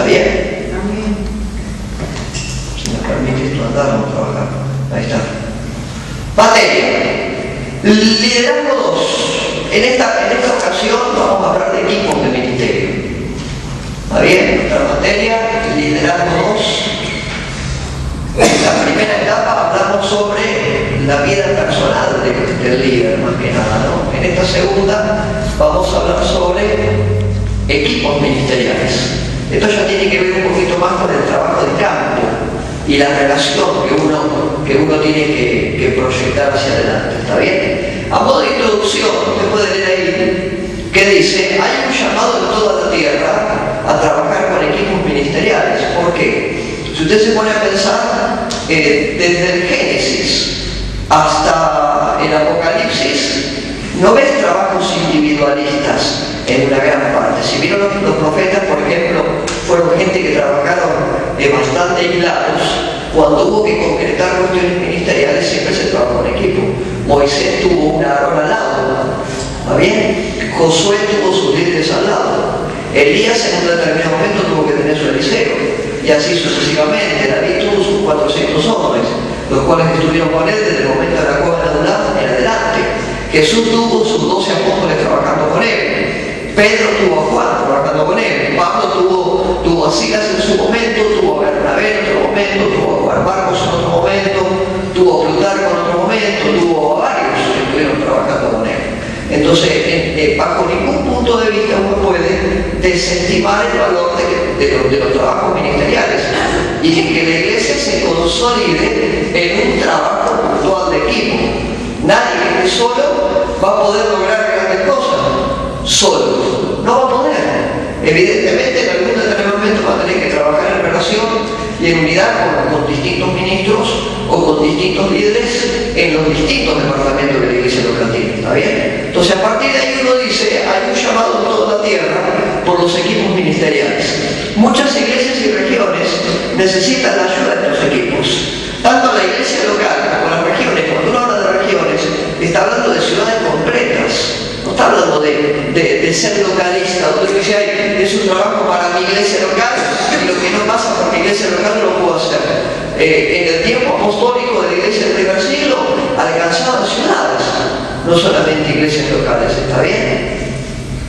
bien? Amén. Si me permite esto andar, vamos a trabajar. Ahí está. Materia. Liderazgo 2. En esta ocasión vamos a hablar de equipos de ministerio. ¿Está bien? Nuestra materia, liderazgo 2. En la primera etapa hablamos sobre la vida personal del líder, más que nada, ¿no? En esta segunda vamos a hablar sobre equipos ministeriales. Esto ya tiene que ver un poquito más con el trabajo de campo y la relación que uno tiene que proyectar hacia adelante. ¿Está bien? A modo de introducción, usted puede leer ahí que dice: hay un llamado en toda la tierra a trabajar con equipos ministeriales. ¿Por qué? Si usted se pone a pensar, desde el Génesis hasta el Apocalipsis, no ves trabajos individualistas en una gran parte. Si vieron los profetas, por ejemplo, fueron gente que trabajaron bastante aislados. Cuando hubo que concretar cuestiones ministeriales, siempre se trabajó en equipo. Moisés tuvo un Aarón al lado, ¿está bien? Josué tuvo sus líderes al lado. Elías en un determinado momento tuvo que tener su Eliseo, y así sucesivamente. David tuvo sus 400 hombres, los cuales estuvieron con él desde el momento de la cueva de Adulán en adelante. Jesús tuvo sus 12 apóstoles trabajando con él. Pedro tuvo a Juan trabajando con él. Pablo tuvo a Silas en su momento, tuvo a Bernabé en otro momento, tuvo a Juan Marcos en otro momento, tuvo a Plutarco en otro momento, tuvo a varios que estuvieron trabajando con él. Entonces, bajo ningún punto de vista uno puede desestimar el valor de los trabajos ministeriales y de que la iglesia se consolide en un trabajo puntual de equipo. Nadie que esté solo va a poder lograr grandes cosas. Solo. No va a poder. Evidentemente, en algún determinado momento va a tener que trabajar en relación y en unidad con distintos ministros o con distintos líderes en los distintos departamentos de la iglesia local. ¿Está bien? Entonces, a partir de ahí uno dice: hay un llamado en toda la tierra por los equipos ministeriales. Muchas iglesias y regiones necesitan la ayuda de estos equipos. Tanto la iglesia local como las regiones. Cuando uno habla de regiones, está hablando de ciudades completas. No está hablando de ser localista. Usted dice: ay, es un trabajo para mi iglesia local y lo que no pasa por mi iglesia local no lo puedo hacer. En el tiempo apostólico de la iglesia del primer siglo alcanzaban ciudades, no solamente iglesias locales. ¿Está bien?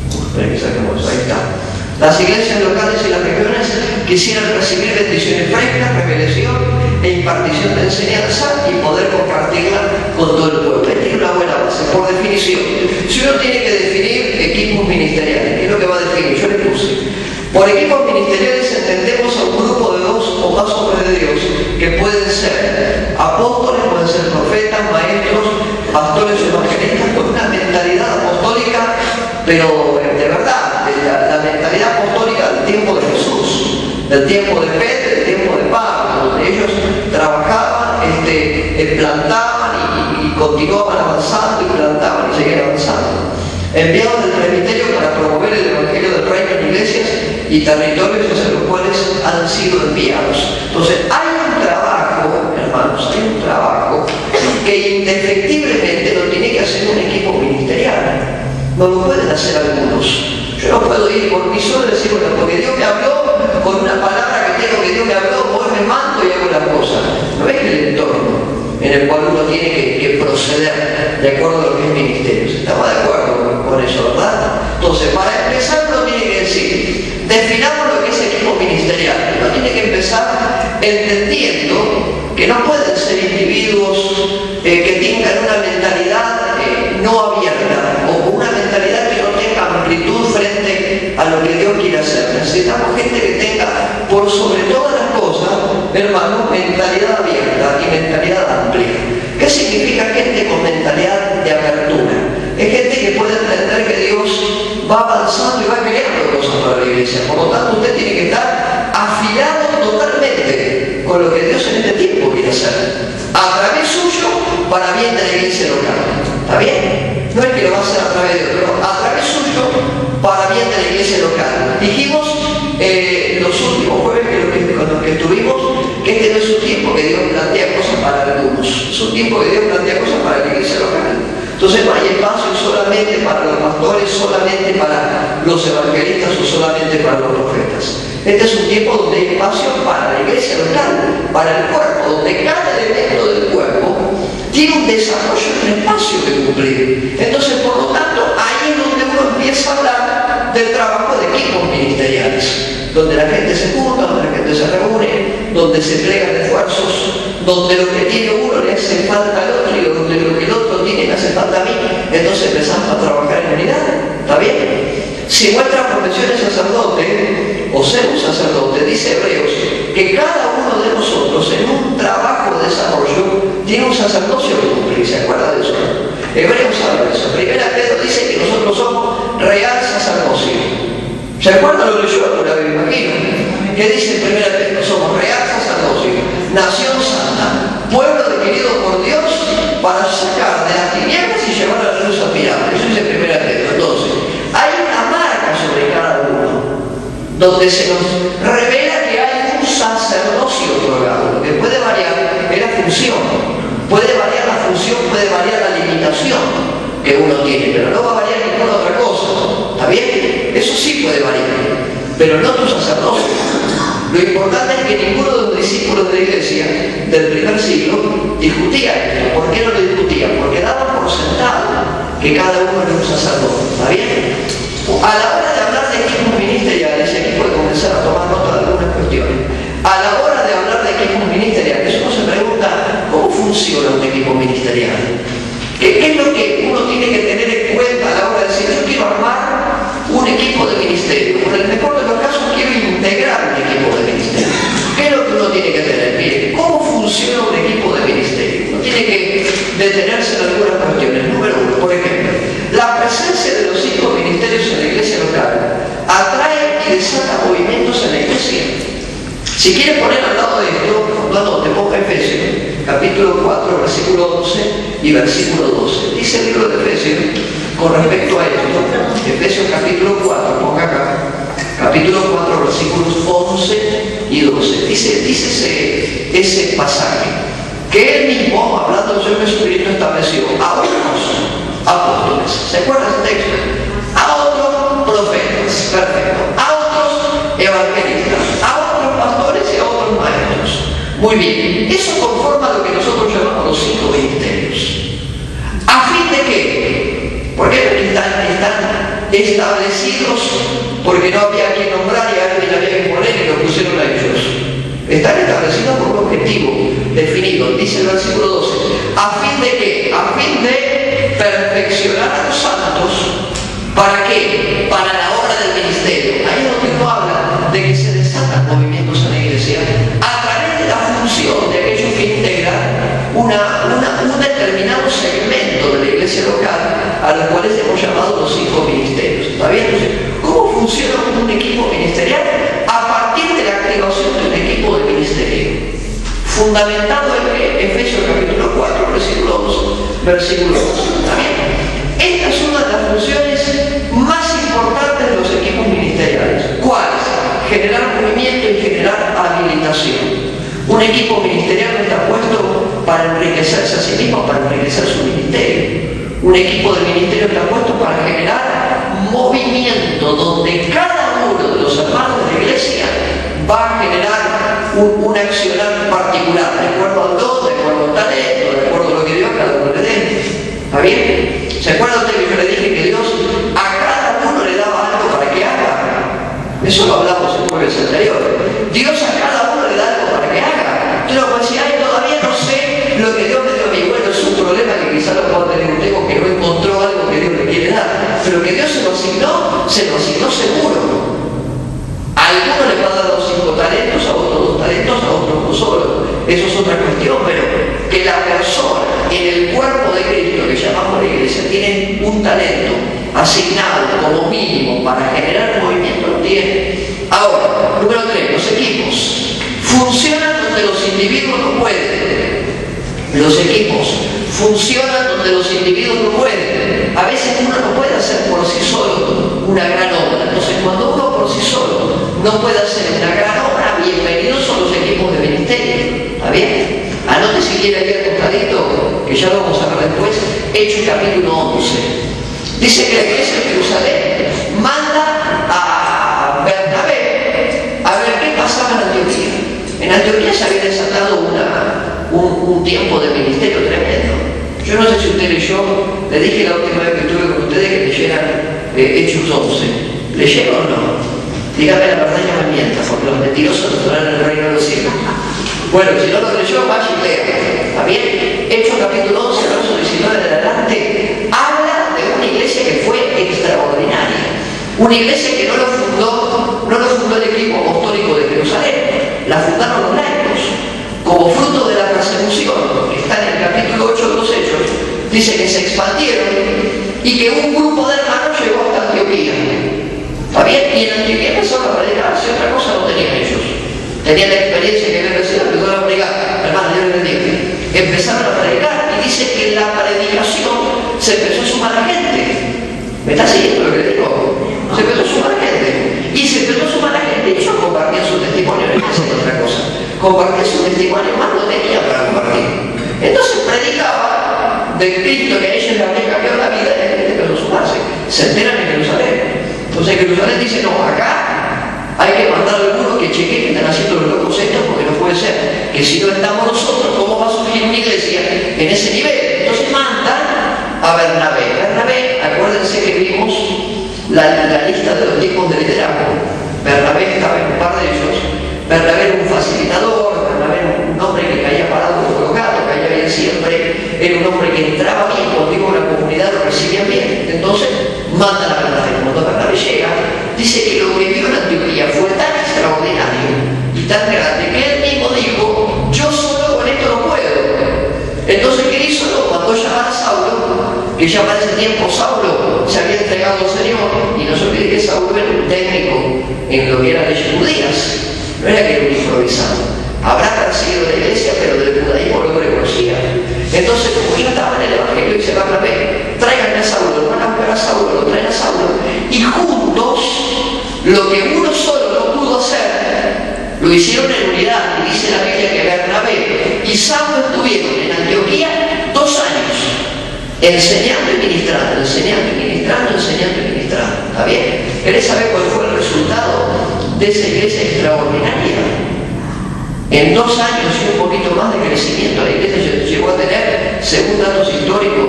Esperen que saquemos eso. Ahí está. Las iglesias locales y las regiones quisieran recibir bendiciones frescas, revelación e impartición de enseñanza y poder compartirla con todo el pueblo. Esta es una buena base. Por definición, si uno tiene que definir equipos ministeriales, ¿qué es lo que va a definir? Yo le puse: por equipos ministeriales entendemos a un grupo de 2 o más hombres de Dios que pueden ser apóstoles, pueden ser profetas, maestros, pastores o evangelistas, con una mentalidad apostólica, pero de verdad, la mentalidad apostólica del tiempo de Jesús, del tiempo de Pedro, del tiempo de Pablo, donde ellos trabajaban, plantaban y continuaban avanzando y plantaban y seguían avanzando. Enviados del presbiterio para promover el evangelio del reino en iglesias y territorios hacia los cuales han sido enviados. Entonces, hay un trabajo, hermanos, hay un trabajo que indefectiblemente lo tiene que hacer un equipo ministerial. No lo pueden hacer algunos. Yo no puedo ir por mí solo y decir: bueno, porque Dios me habló con una palabra que tengo que Dios me habló, hoy me mando y hago las cosas. No es el entorno en el cual uno tiene que proceder de acuerdo a lo que es ministerio. ¿Estamos de acuerdo con eso, verdad? Entonces, para empezar, uno tiene que decir: definamos lo que es equipo ministerial. Uno tiene que empezar entendiendo que no pueden ser individuos que tengan una mentalidad no abierta o una mentalidad que no tenga amplitud frente a lo que Dios quiere hacer. Necesitamos gente que tenga, por sobre todas las cosas, hermanos, mentalidad abierta y mentalidad amplia. ¿Qué significa gente con mentalidad de apertura? Es gente que puede entender que Dios va avanzando y va creando cosas para la iglesia. Por lo tanto, usted tiene que estar afilado totalmente con lo que Dios en este tiempo quiere hacer, a través suyo, para bien de la iglesia local. ¿Está bien? No es que lo va a hacer a través de otro, a través suyo, para bien de la iglesia local. Dijimos los últimos jueves con los que estuvimos que este no es un tiempo que Dios plantea cosas para algunos, es un tiempo que Dios plantea cosas para la iglesia local. Entonces no hay espacio solamente para los pastores, solamente para los evangelistas o solamente para los profetas. Este es un tiempo donde hay espacio para la iglesia local, para el cuerpo, donde cada elemento del cuerpo tiene un desarrollo y un espacio que cumplir. Entonces, por lo tanto, ahí es donde uno empieza a hablar del trabajo de equipos ministeriales, donde la gente se junta, donde la gente se reúne, donde se entregan esfuerzos, donde lo que tiene uno le hace falta al otro y donde lo que el otro tiene me hace falta a mí. Entonces empezamos a trabajar en unidad. ¿Está bien? Si vuestra profesión es sacerdote o ser un sacerdote, dice Hebreos que cada uno de nosotros en un trabajo de desarrollo tiene un sacerdocio que cumplir. ¿Se acuerda de eso? Hebreos habla de eso. Primera Pedro dice que nosotros somos real sacerdocio. ¿Se acuerda? Lo leyó alguna vez, me imagino. ¿Qué dice en Primera Pedro? Somos real sacerdocio, nación santa, pueblo adquirido por Dios para sacar de las tinieblas y llevar a la luz admirable. Eso dice Primera Pedro. Entonces, hay una marca sobre cada uno, donde se nos revela que hay un sacerdocio otorgado, que puede variar en la función, puede variar la función, puede variar la limitación que uno tiene, pero no va a variar ninguna otra cosa. ¿Está bien? Eso sí puede variar, pero no tu sacerdocio. Lo importante es que ninguno de los discípulos de la iglesia del primer siglo discutía esto. ¿Por qué no lo discutían? Porque daban por sentado que cada uno era un sacerdote. ¿Está bien? A la hora de hablar de equipos ministeriales, y aquí puede comenzar a tomar nota de algunas cuestiones, a la hora de hablar de equipos ministeriales, uno se pregunta, ¿cómo funciona un equipo ministerial? ¿Qué es lo que uno tiene que tener en cuenta a la hora de decir, yo quiero armar un equipo de ministerio? Por el mejor de los casos, quiero integrar un equipo de ministerio. ¿Qué es lo que uno tiene que tener? Mire, ¿cómo funciona un equipo de ministerio? Uno tiene que detenerse en algunas cuestiones. Número uno, por ejemplo, la presencia de los 5 ministerios en la iglesia local atrae y desata movimientos en la iglesia. Si quieres poner al lado de esto, no anote, ponga Efesios, capítulo 4, versículo 11 y versículo 12. Dice el libro de Efesios con respecto a esto, Efesios capítulo 4, ponga acá, capítulo 4, versículos 11 y 12. Dice ese pasaje, que él mismo, hablando del Señor Jesucristo, estableció a unos apóstoles, ¿se acuerdan de ese texto? A otros profetas, perfecto, a otros evangelistas, a otros pastores y a otros maestros. Muy bien, eso conforma lo que nosotros llamamos los 5 ministerios. ¿A fin de qué? Porque están establecidos, porque no había quien nombrar y a alguien había que poner y lo pusieron a ellos. Están establecidos por un objetivo definido, dice el versículo 12. ¿A fin de qué? A fin de perfeccionar a los santos. ¿Para qué? Para la obra del ministerio. Ahí es donde uno habla de que se desatan movimientos en la iglesia a través de la función de aquellos que integran un determinado segmento de la iglesia local, a los cuales hemos llamado los 5 ministerios. ¿Está bien? Entonces, ¿cómo funciona un equipo ministerial? A partir de la activación de un equipo de ministerio, fundamentado en Efesios capítulo 4, versículo 2, versículo 2. ¿Está bien? Esta es una de las funciones más importantes de los equipos ministeriales. ¿Cuáles? Generar movimiento y generar habilitación. Un equipo ministerial no está puesto para enriquecerse a sí mismo, para enriquecer su ministerio. Un equipo de ministerio está puesto para generar movimiento, donde cada uno de los hermanos de la iglesia va a generar un accionar particular, de acuerdo al don, de acuerdo al talento, de acuerdo a lo que Dios a cada uno le dé. ¿Está bien? ¿Se acuerda usted que yo le dije que Dios a cada uno le daba algo para que haga? Eso lo hablamos en jueves anteriores. Dios a cada uno le da algo para que haga. Usted no puede decir, ay, todavía no sé lo que Dios me dio a mí. Bueno, es un problema que quizás lo pueda tener un tipo que no encontró algo que Dios le quiere dar. Pero que Dios se lo asignó seguro. A algunos le va a dar los 5 talentos, a otros 2 talentos, a otros 1 solo. Eso es otra cuestión, pero que la persona en el cuerpo de Cristo que llamamos la iglesia tiene un talento asignado como mínimo para generar movimiento, lo tiene. Ahora, número 3, los equipos funcionan donde los individuos no pueden. Los equipos funcionan donde los individuos no pueden. A veces uno no puede hacer por sí solo una gran obra. Entonces, cuando uno por sí solo no puede hacer una gran obra, bienvenidos son los equipos de ministerio. ¿Está bien? Anote si quiere aquí al costadito, que ya lo vamos a ver después, Hechos capítulo 11. Dice que la iglesia de Jerusalén manda a Bernabé a En Antioquía se había desatado un tiempo de ministerio tremendo. Yo no sé si usted leyó, le dije la última vez que estuve con ustedes que leyeran Hechos 11. ¿Leyeron o no? Dígame la verdad y no me mientas, porque los mentirosos no estarán en el reino de los cielos. Bueno, si no lo leyó, vaya y lea. ¿Está bien? Hechos capítulo 11, verso 19 de adelante, habla de una iglesia que fue extraordinaria. Una iglesia que no lo fundó el equipo apostólico de Jerusalén, la fundaron los laicos, como fruto de la persecución, que está en el capítulo 8 de los Hechos. Dice que se expandieron y que un grupo de hermanos llegó hasta Antioquía. ¿Está bien? Y en Antioquía empezaron a predicar, si otra cosa no tenían ellos. Tenían la experiencia que habían recibido, empezaron a predicar. Hermano, Dios les bendiga. Empezaron a predicar y dice que en la predicación se empezó a sumar a gente. ¿Me está siguiendo lo que le digo? Se empezó a sumar a gente. Y se empezó a sumar a gente y ellos compartían su testimonio, no hacían otra cosa. Compartían su testimonio, más no tenían para compartir. Entonces predicaba de Cristo que a ellos les había cambiado la vida y la gente empezó a sumarse. Se enteran en Jerusalén. Entonces Jerusalén dice, no, acá hay que mandar a algunos que chequen que están haciendo los locos estos, porque no puede ser que si no estamos nosotros, ¿cómo va a surgir una iglesia en ese nivel? Entonces mandan a Bernabé. Bernabé, acuérdense que vimos la lista de los tipos de liderazgo. Bernabé estaba en un par de ellos. Bernabé era un facilitador, Bernabé era un hombre que caía parado colocado, caía bien siempre, era un hombre que entraba bien, cuando digo la comunidad lo recibían bien. Entonces mandan a Bernabé. Cuando Bernabé llega, dice que lo que vio en Antioquía fue tan extraordinario y tan grande que él mismo dijo, yo solo con esto no puedo. Entonces, ¿qué hizo? Lo mandó llamar a Saulo, que ya para ese tiempo Saulo se había entregado al Señor, y no se olvide que Saulo era un técnico en lo que eran leyes judías, no era que era un improvisado. Habrá perseguido la iglesia, pero del judaísmo lo reconocía. Entonces, como ya estaba en el Evangelio, dice Bernabé, tráiganme a Saulo, lo van a buscar a Saulo, lo traen a Saulo, y juntos, lo que uno solo no pudo hacer, lo hicieron en unidad. Y dice la Biblia que Bernabé y Saulo estuvieron en Antioquía 2 años, enseñando y ministrando, enseñando y ministrando, enseñando y ministrando. ¿Está bien? ¿Querés saber cuál fue el resultado de esa iglesia extraordinaria? En 2 años y un poquito más de crecimiento, la iglesia llegó a tener, según datos históricos,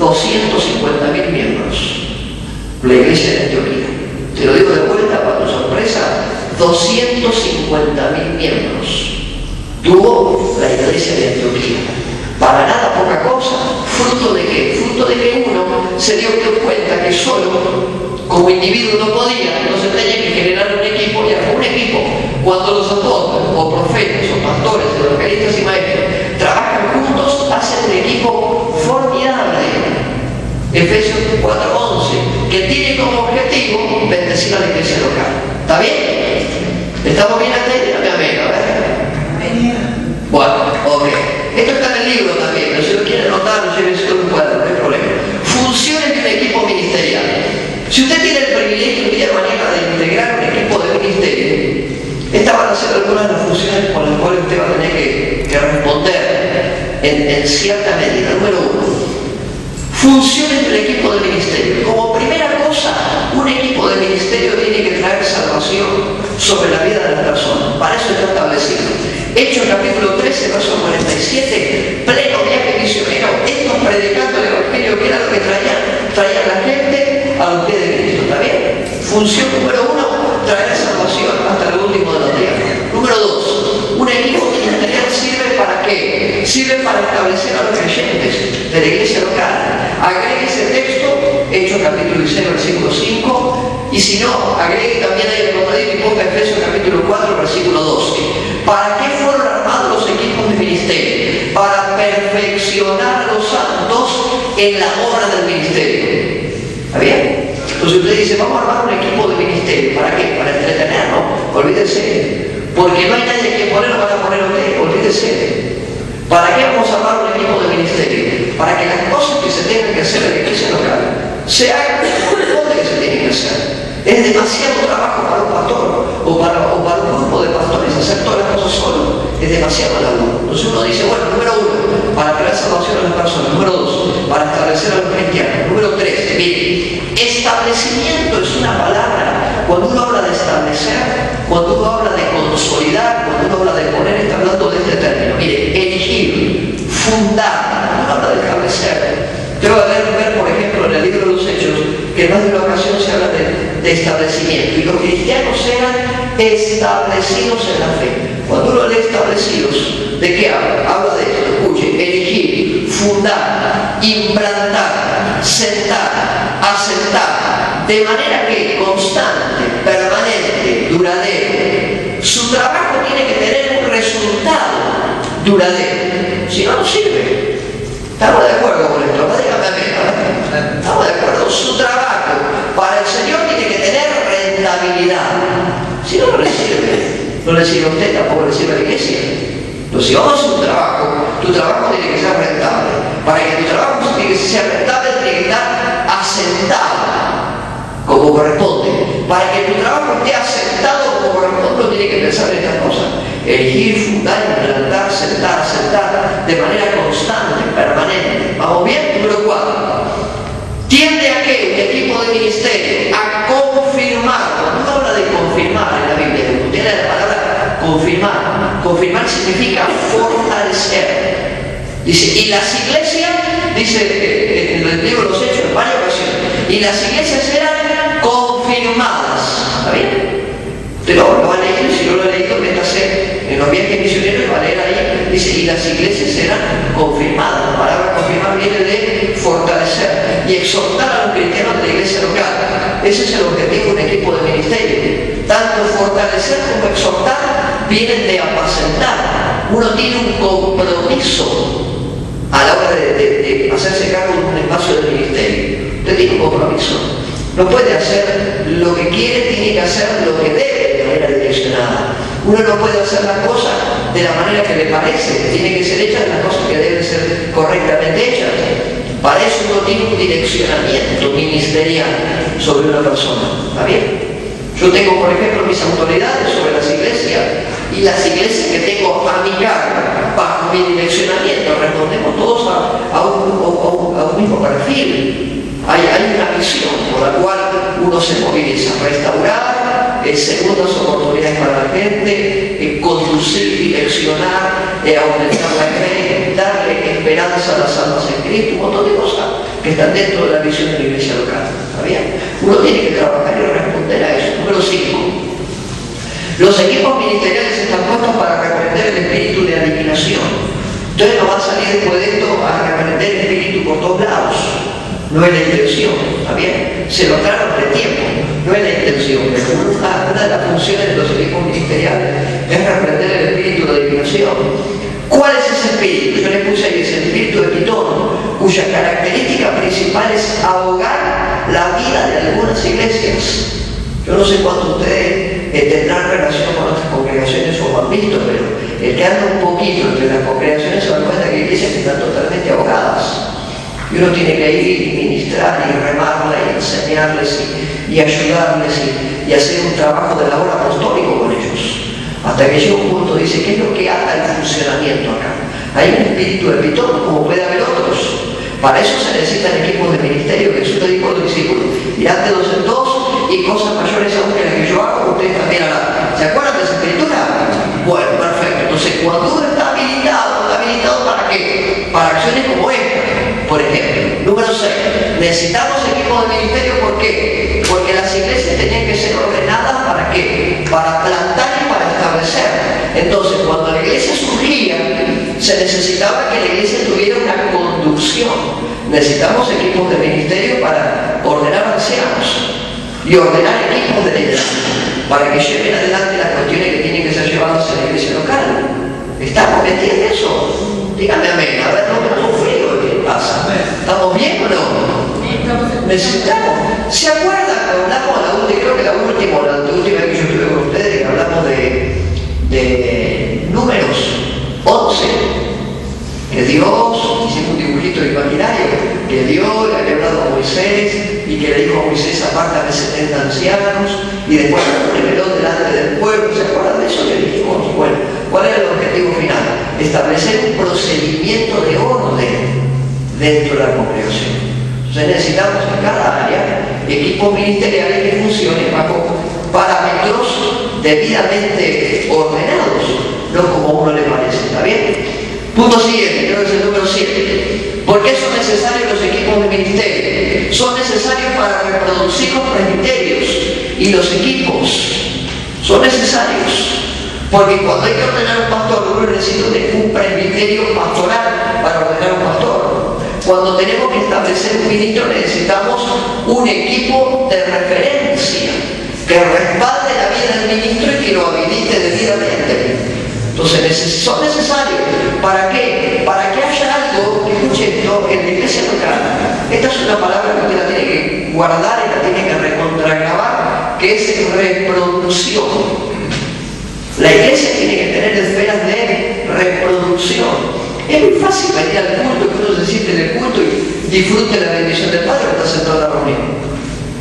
250.000 miembros. La iglesia de Antioquía. Te lo digo de vuelta para tu sorpresa, 250.000 miembros tuvo la iglesia de Antioquía. Para nada poca cosa. ¿Fruto de qué? Fruto de que uno se dio cuenta que solo, como individuo no podía, entonces tenía que generar un equipo, y armó un equipo. Cuando los apóstoles, o profetas, o pastores, evangelistas y maestros trabajan juntos, hacen un equipo formidable. Efesios 4:11, que tiene como objetivo bendecir a la iglesia local. ¿Está bien? ¿Estamos bien hasta ahí? Dígame amén, a ver. Bueno, ok. Esto está en el libro también, pero si lo quieren anotar, no llévense todo un cuadro, no hay problema. Funciones de un equipo ministerial. Si usted tiene el privilegio el día de mañana de integrar un equipo de ministerio, estas van a ser algunas de las funciones con las cuales usted va a tener que responder en cierta medida. Número 1. Funciones del equipo de ministerio. Como primera cosa, un equipo de ministerio tiene que traer salvación sobre la vida de las personas. Para eso está establecido. Hechos capítulo 13, verso 47, pleno viaje misionero, estos predicando el Evangelio, que era lo que traían la gente a los pies de Cristo. ¿Está bien? Función número 1, traer salvación hasta el último de los días. Número 2, un equipo ministerial sirve para qué? Sirve para establecer a los creyentes de la iglesia local. Agregue ese texto, Hechos capítulo 16, versículo 5, y si no, agregue también ahí el notadito y ponga Efesios capítulo 4, versículo 12. ¿Para qué fueron armados los equipos de ministerio? Para perfeccionar a los santos en la obra del ministerio. ¿Está bien? Entonces usted dice, vamos a armar un equipo de ministerio. ¿Para qué? Para entretenernos. Olvídese. Porque no hay nadie que ponerlo, van a poner usted. Olvídese. ¿Para qué vamos a armar un equipo de ministerio? Para que las cosas que se tengan que hacer en la iglesia local se hagan como corresponde que se tienen que hacer. Es demasiado trabajo para un pastor o para un grupo de pastores hacer todas las cosas solo. Es demasiado laburo. Entonces uno dice, bueno, número 1, para traer salvación a las personas. Número 2, para establecer a los cristianos. Número 3, mire, establecimiento es una palabra. Cuando uno habla de establecer, cuando uno habla de consolidar, cuando uno habla de poner establecimiento. Y los cristianos eran establecidos en la fe. Cuando uno lee establecidos, ¿de qué habla? Habla de esto, escuche, erigir, fundar, implantar, sentar, asentar, de manera que constante, permanente, duradero. Su trabajo tiene que tener un resultado duradero, si no, no sirve. ¿Estamos de acuerdo con esto? No, dígame a mí. ¿Estamos de acuerdo? Su trabajo para el Señor tiene que tener rentabilidad. Si no, no le sirve. No le sirve a usted, tampoco le sirve a la iglesia. Entonces, si vamos a hacer un trabajo, tu trabajo tiene que ser rentable. Para que tu trabajo sea rentable, tiene que estar asentado como corresponde. Para que tu trabajo esté asentado como corresponde, uno tiene que pensar en estas cosas. Elegir, fundar, implantar, sentar, asentar de manera constante, permanente. ¿Vamos bien? Número 4. Tiende a que un equipo de ministerio a confirmar. Cuando uno habla de confirmar en la Biblia, tiene la palabra confirmar. Confirmar significa fortalecer. Dice, y las iglesias, dice en el libro de los Hechos en varias ocasiones, y las iglesias eran confirmadas. ¿Está bien? Usted lo va a leer, si no lo ha leído, métase en los viajes misioneros y va a leer ahí. Dice, y las iglesias eran confirmadas. La palabra confirmar viene de fortalecer y exhortar a los cristianos de la iglesia local. Ese es el objetivo de un equipo de ministerio. Tanto fortalecer como exhortar vienen de apacentar. Uno tiene un compromiso a la hora de hacerse cargo de un espacio de ministerio. Usted tiene un compromiso. No puede hacer lo que quiere, tiene que hacer lo que debe de manera direccionada. Uno no puede hacer las cosas de la manera que le parece, tiene que ser hechas las cosas que deben ser correctamente hechas. Para eso uno tiene un direccionamiento ministerial sobre una persona. ¿Está bien? Yo tengo, por ejemplo, mis autoridades sobre las iglesias, y las iglesias que tengo a mi cargo, bajo mi direccionamiento, respondemos todos a un mismo perfil. Hay una misión por la cual uno se moviliza: restaurar, segundas oportunidades para la gente, conducir, direccionar, aumentar la fe, darle esperanza a las almas en Cristo, un montón de cosas que están dentro de la misión de la iglesia local. ¿Está bien? Uno tiene que trabajar y responder a eso. Número 5. Los equipos ministeriales están puestos para reprender el espíritu de aniquilación. Entonces no va a salir después de esto a reprender el espíritu por todos lados. No es la intención, ¿está bien? Se lo tragan de tiempo, no es la intención. Una de las funciones de los equipos ministeriales es reprender el espíritu de adivinación. ¿Cuál es ese espíritu? Yo le puse ahí, es el espíritu de Pitón, cuya característica principal es ahogar la vida de algunas iglesias. Yo no sé cuánto ustedes tendrán relación con otras congregaciones o han visto, pero el que anda un poquito entre las congregaciones se da cuenta que hay iglesias que están totalmente ahogadas. Y uno tiene que ir y ministrar y remarla y enseñarles y ayudarles y hacer un trabajo de labor apostólico con ellos. Hasta que llega un punto, dice, ¿qué es lo que ata el funcionamiento acá? Hay un espíritu de Pitón, como puede haber otros. Para eso se necesitan equipos de ministerio. Jesús le dijo a los discípulos: irán de dos en dos, y cosas mayores aún que las que yo hago, ustedes también harán. ¿Se acuerdan de esa escritura? Bueno, perfecto. Entonces, cuando uno está habilitado ¿para qué? Para acciones como esta. Por ejemplo, número 6, necesitamos equipos de ministerio. ¿Por qué? Porque las iglesias tenían que ser ordenadas ¿para qué? Para plantar y para establecer. Entonces, cuando la iglesia surgía, se necesitaba que la iglesia tuviera una conducción. Necesitamos equipos de ministerio para ordenar ancianos y ordenar equipos de liderazgo para que lleven adelante las cuestiones que tienen que ser llevadas en la iglesia local. ¿Estamos metiendo eso? Díganme amén. A ver, no me pongo frío. ¿Qué pasa? ¿Estamos bien o no? Necesitamos. ¿Se acuerdan cuando hablamos creo que la última vez que yo estuve con ustedes, que hablamos de Números 11? Que Dios, hicimos un dibujito imaginario, que Dios le había hablado a Moisés y que le dijo a Moisés: apártame 70 ancianos y después ponémelo delante del pueblo. ¿Se acuerdan de eso que dijimos? Bueno, ¿cuál era el objetivo final? Establecer un procedimiento de orden dentro de la congregación. Entonces necesitamos en cada área equipos ministeriales que funcionen bajo parámetros debidamente ordenados, no como uno le parece. ¿Está bien? Punto siguiente, creo que es el número 7. ¿Por qué son necesarios los equipos de ministerio? Son necesarios para reproducir los presbiterios Y los equipos son necesarios. Porque cuando hay que ordenar un pastor, uno necesita un presbiterio pastoral para ordenar un pastor. Cuando tenemos que establecer un ministro, necesitamos un equipo de referencia que respalde la vida del ministro y que lo habilite debidamente. Entonces son necesarios. ¿Para qué? Para que haya algo, escuchen esto, en la iglesia local. Esta es una palabra que usted la tiene que guardar y la tiene que recontragrabar, que es reproducción. La iglesia tiene que tener esferas de reproducción. Es muy fácil venir al culto, que uno se siente en el culto y disfrute la bendición del Padre cuando está sentado en la reunión.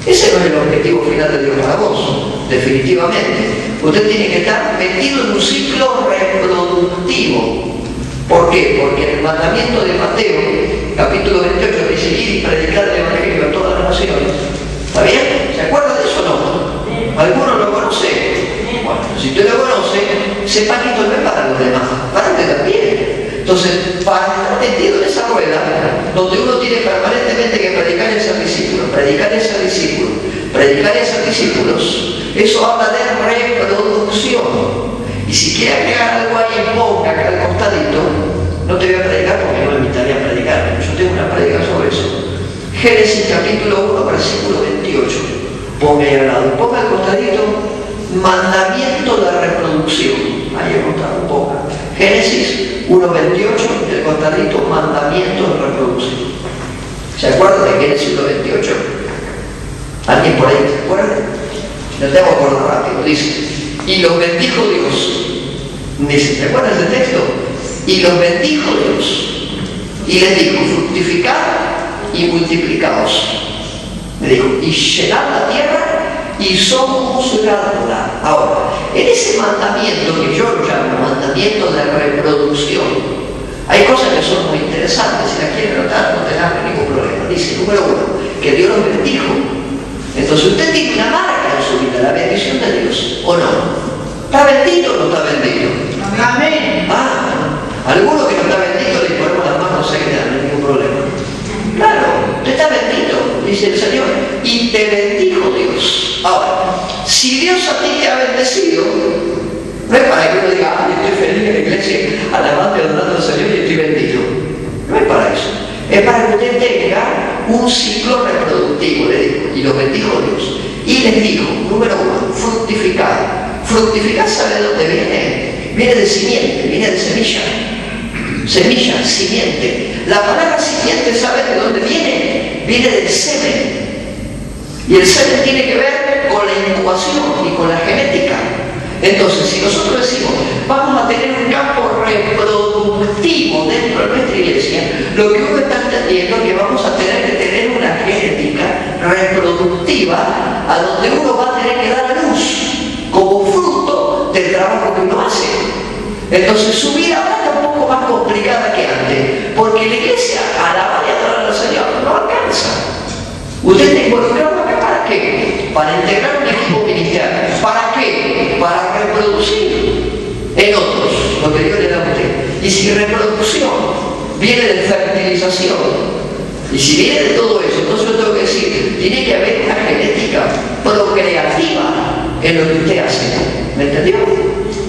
Ese no es el objetivo final de Dios para vos, definitivamente. Usted tiene que estar metido en un ciclo reproductivo. ¿Por qué? Porque en el mandamiento de Mateo, capítulo 28, dice: ir y predicar el Evangelio a todas las naciones. ¿Está bien? ¿Se acuerda de eso o no? ¿Alguno lo conoce? Bueno, si usted lo conoce, sepa que esto no es para los demás, para usted también. Entonces, para estar metido en esa rueda, donde uno tiene permanentemente que predicar y hacer discípulos, predicar y hacer discípulos, predicar y hacer discípulos, eso habla de reproducción. Y si quiere agregar algo ahí, ponga acá al costadito. No te voy a predicar porque no me invitaría a predicar, pero yo tengo una prédica sobre eso. Génesis capítulo 1, versículo 28. Ponga ahí al lado, ponga al costadito mandamiento de reproducción. Ahí he contado un poco. Génesis 1.28, el costadito mandamiento de reproducción. ¿Se acuerdan de Génesis 1.28? ¿Alguien por ahí se acuerda? Lo tengo que acordar rápido. Dice: y los bendijo Dios. Dice, ¿te acuerdas del texto? Y los bendijo Dios. Y les dijo: fructificad y multiplicaos. Le dijo: y llenad la tierra y sojuzgadla. Ahora, en ese mandamiento, que yo lo llamo mandamiento de reproducción, hay cosas que son muy interesantes. Si las quieren notar, no tendrán ningún problema. Dice, número 1, que Dios los bendijo. Entonces usted tiene una marca en su vida, la bendición de Dios, ¿o no? ¿Está bendito o no está bendito? Amén. Alguno que no está bendito le ponemos las manos ahí, no hay ningún problema. Claro, usted está bendito, dice el Señor, y te bendijo Dios. Ahora, si Dios a ti te ha bendecido, no es para que uno diga: estoy feliz en la iglesia, alabando y adorando al Señor y estoy bendito. No es para eso. Es para que usted tenga un ciclo reproductivo, le dijo, y lo bendijo Dios. Y les dijo, número 1, fructificar. Fructificar, ¿sabe de dónde viene? Viene de simiente, viene de semilla. Semilla, simiente. La palabra simiente, ¿sabe de dónde viene? Viene del semen. Y el semen tiene que ver con la incubación y con la genética. Entonces, si nosotros decimos, vamos a tener un campo reproductivo dentro de nuestra iglesia, lo que uno está entendiendo es que vamos a tener que tener una genética reproductiva a donde uno va a tener que dar a luz como fruto del trabajo que uno hace. Entonces, su vida ahora está un poco más complicada que antes, porque la iglesia, alabar y adorar al Señor, no alcanza. Usted está involucrado acá, ¿para qué? Para integrar un equipo ministerial. ¿Para qué? Para reproducir en otros lo que Dios le da a usted. Y si reproducción viene de fertilización, y si viene de todo eso, entonces yo tengo que decir, tiene que haber una genética procreativa en lo que usted hace. ¿Me entendió?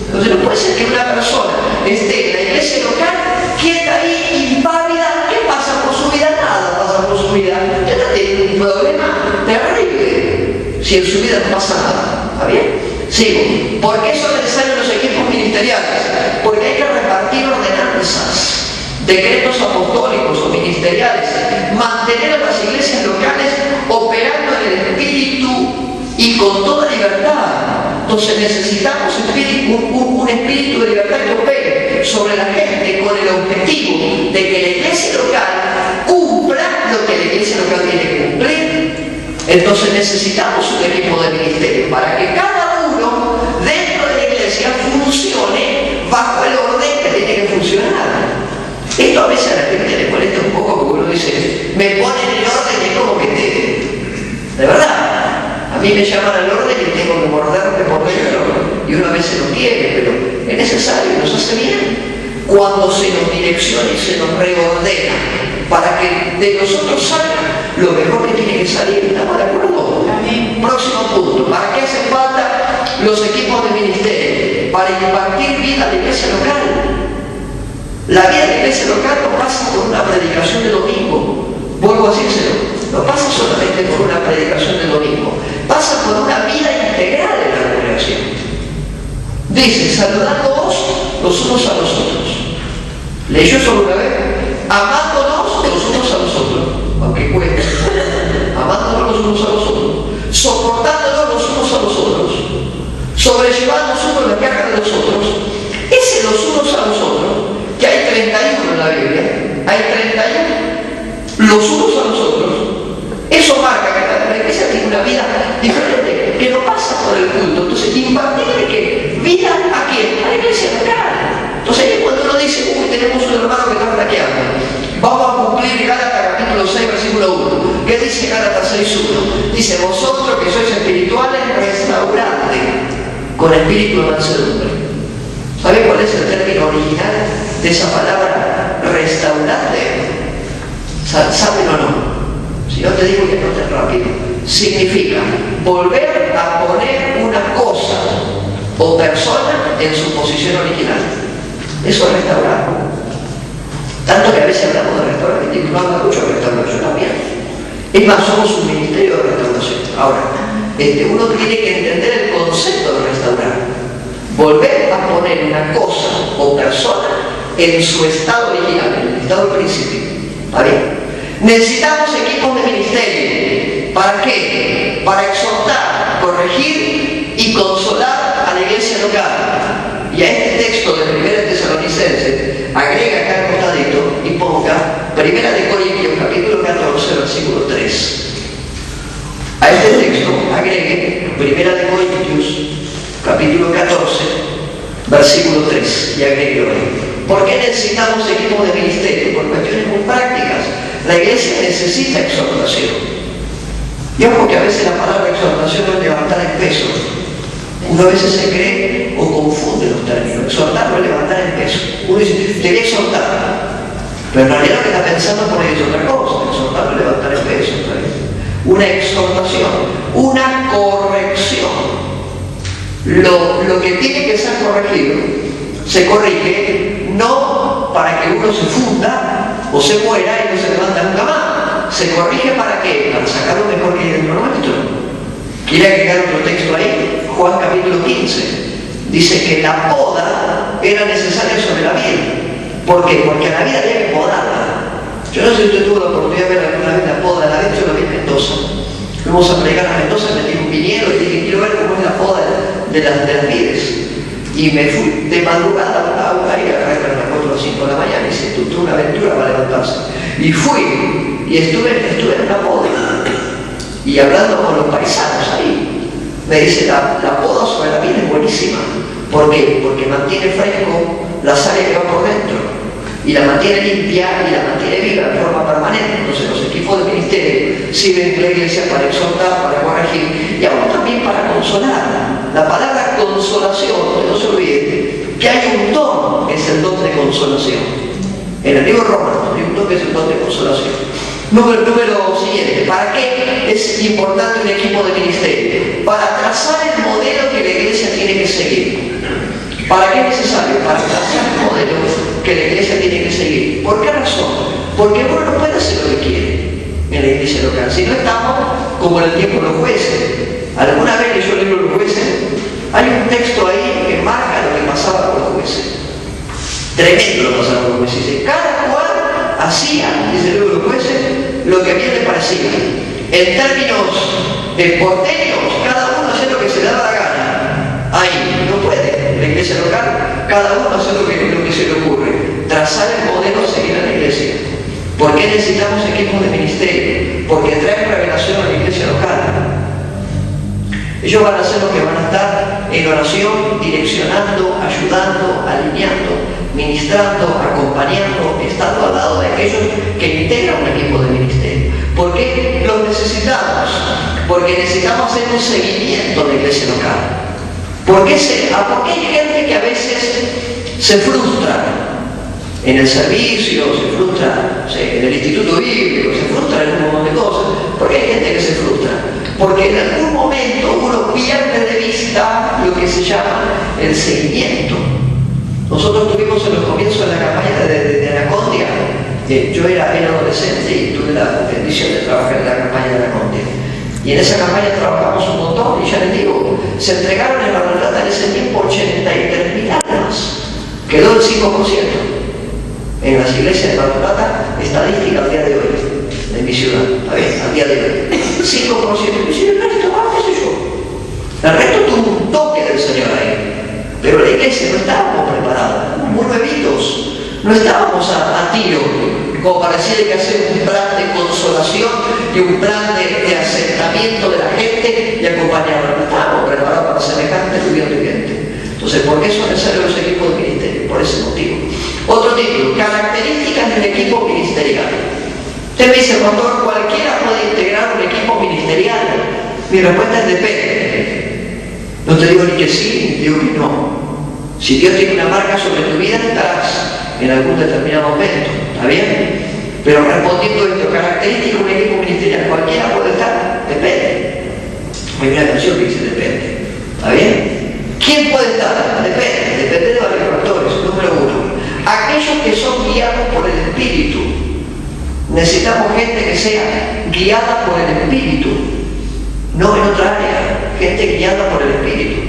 Entonces no puede ser que una persona esté en la iglesia local, quieta ahí, impávida. ¿Qué pasa por su vida? Nada pasa por su vida. Usted tiene un problema terrible si en su vida no pasa nada. ¿Está bien? Sigo. ¿Por qué son necesarios los equipos ministeriales? Porque hay que repartir ordenanzas, decretos apostólicos o ministeriales, mantener a las iglesias locales operando en el espíritu y con toda libertad. Entonces necesitamos un espíritu de libertad que opere sobre la gente con el objetivo de que la iglesia local cumpla lo que la iglesia local tiene que cumplir. Entonces necesitamos un equipo de ministerio para que cada uno dentro de la iglesia funcione bajo el orden que tiene que funcionar. Esto a veces a la gente le molesta un poco porque uno dice, me ponen en orden y es como que de verdad. A mí me llaman al orden y tengo que morderme por dentro. Y uno a veces no quiere, pero es necesario, nos hace bien. Cuando se nos direcciona y se nos reordena para que de nosotros salga lo mejor que tiene que salir. ¿Estamos de acuerdo? Amén. Próximo punto. ¿Para qué hacen falta los equipos de ministerio? Para impartir vida a la iglesia local. La vida de la iglesia local no pasa por una predicación de domingo. Vuelvo a decírselo. No pasa solamente por una predicación de domingo. Pasa por una vida integral en la congregación. Dice, saludándoos los unos a los otros. ¿Leyó eso una vez? Amándonos los unos a los otros. Aunque cueste. Amándonos los unos a los otros. Soportándonos los unos a los otros. Sobrellevándonos unos la carga de los otros. Ese los unos a los otros, que hay 31 en la Biblia. Hay 31. Los unos a los otros. Eso marca que la iglesia tiene una vida diferente, que no pasa por el culto. Entonces, impartirle que vida a quién? A la iglesia local. Entonces, ahí cuando uno dice, uy, tenemos un hermano que está ataqueando, vamos a cumplir Gálatas capítulo 6, versículo 1. ¿Qué dice Gálatas 6:1? Dice, vosotros que sois espirituales, restaurante con espíritu de mansedumbre. ¿Sabe cuál es el término original de esa palabra restaurante? ¿Saben o no? Si no te digo que no te rápido. Significa volver a poner una cosa o persona en su posición original. Eso es restaurar. Tanto que a veces hablamos de restaurar, y no habla mucho de restauración también. Es más, somos un ministerio de restauración. Ahora, uno tiene que entender el concepto de restaurar. Volver a poner una cosa o persona en su estado original, en el estado del principio. ¿Está bien? Necesitamos equipos de ministerio. ¿Para qué? Para exhortar, corregir y consolar a la iglesia local. Y a este texto de 1 Tesalonicenses, agrega acá al costadito y ponga 1 Corintios capítulo 14, versículo 3. A este texto agregue 1 Corintios capítulo 14, versículo 3, y agregue ahí. ¿Por qué necesitamos equipos de ministerio? Por cuestiones muy prácticas. La iglesia necesita exhortación. Y ojo que a veces la palabra exhortación no es levantar el peso. Uno a veces se cree o confunde los términos. Exhortar no es levantar el peso. Uno dice, te voy a exhortar. Pero en realidad lo que está pensando por ahí es otra cosa. Exhortar no es levantar el peso. ¿Sabes? Una exhortación, una corrección. Lo que tiene que ser corregido se corrige no para que uno se funda o se muera y no se levanta nunca más. Se corrige para qué? Para sacar lo mejor que hay dentro nuestro. Quiere agregar otro texto ahí, Juan capítulo 15. Dice que la poda era necesaria sobre la vid. ¿Por qué? Porque a la vid había que podarla. Yo no sé si usted tuvo la oportunidad de ver alguna vez la poda de la vid. Yo la vi en Mendoza. Fuimos a predicar a Mendoza, metí un viñedo y dije, quiero ver cómo es la poda de las vides. Y me fui de madrugada a una y a las 4 o 5 de la mañana y se tuvo una aventura para levantarse. Y fui y estuve en una poda. Y hablando con los paisanos ahí, me dice, la poda sobre la vida es buenísima. ¿Por qué? Porque mantiene fresco la sal que va por dentro. Y la mantiene limpia y la mantiene viva de forma permanente. Entonces los equipos de ministerio sirven en la iglesia para exhortar, para corregir y aún también para consolar. La palabra consolación, no se olvide que hay un don que es el don de consolación. En el libro romano hay un don que es el don de consolación. Número siguiente, ¿para qué es importante un equipo de ministerio? Para trazar el modelo que la iglesia tiene que seguir. ¿Para qué es necesario? Para trazar el modelo que la iglesia tiene que seguir. ¿Por qué razón? Porque uno no puede hacer lo que quiere en la iglesia local. Si no estamos como en el tiempo de los jueces. Alguna vez leyó el libro de los jueces, hay un texto ahí que marca lo que pasaba con los jueces. Tremendo lo que pasaba con los jueces. Dice, cada cual hacía, dice el libro de los jueces, lo que bien le parecía. En términos porteños, cada uno hacía lo que se le daba la gana. Ahí, no puede. En la iglesia local, cada uno hace lo que se le ocurre. Trazar el modelo a seguir en la iglesia. ¿Por qué necesitamos equipos de ministerio? Porque traen revelación a la iglesia local. Ellos van a ser los que van a estar en oración, direccionando, ayudando, alineando, ministrando, acompañando, estando al lado de aquellos que integran un equipo de ministerio. ¿Por qué los necesitamos? Porque necesitamos hacer un seguimiento de la iglesia local. Porque hay gente que a veces se frustra en el servicio, se frustra, no sé, en el instituto bíblico, se frustra en un montón de cosas. ¿Por qué hay gente que se frustra? Porque en algún momento uno pierde de vista lo que se llama el seguimiento. Nosotros tuvimos en los comienzos de la campaña de Anacondia, yo era adolescente y tuve la bendición de trabajar en la campaña de Anacondia. Y en esa campaña trabajamos un montón, y ya les digo, se entregaron en Mar del Plata en ese tiempo 83.000 almas. Quedó el 5%. En las iglesias de Mar del Plata, estadística al día de hoy, de mi ciudad, a ver, al día de hoy, 5%. Y si el resto, qué sé yo. El resto tuvo un toque del Señor ahí. Pero la iglesia no estábamos preparados, muy bebitos, no estábamos a tiro, como para decir que hacer un plan de consolación y un plan de asentamiento de la gente y acompañarla. No estábamos preparados para semejante lluvia viviente. Entonces, ¿por qué son necesarios los equipos de ministerio? Por ese motivo. Otro título, características del equipo ministerial. Usted me dice, pastor, ¿cualquiera puede integrar un equipo ministerial? Mi respuesta es depende. No te digo ni que sí, ni te digo que no. Si Dios tiene una marca sobre tu vida, estarás en algún determinado momento, ¿está bien? Pero respondiendo esto, características de un equipo ministerial, ¿cualquiera puede estar? Depende. Hay una canción que dice depende, ¿está bien? ¿Quién puede estar? Depende de varios factores. Número uno, aquellos que son guiados por el Espíritu. Necesitamos gente que sea guiada por el Espíritu, no en otra área, gente guiada por el Espíritu.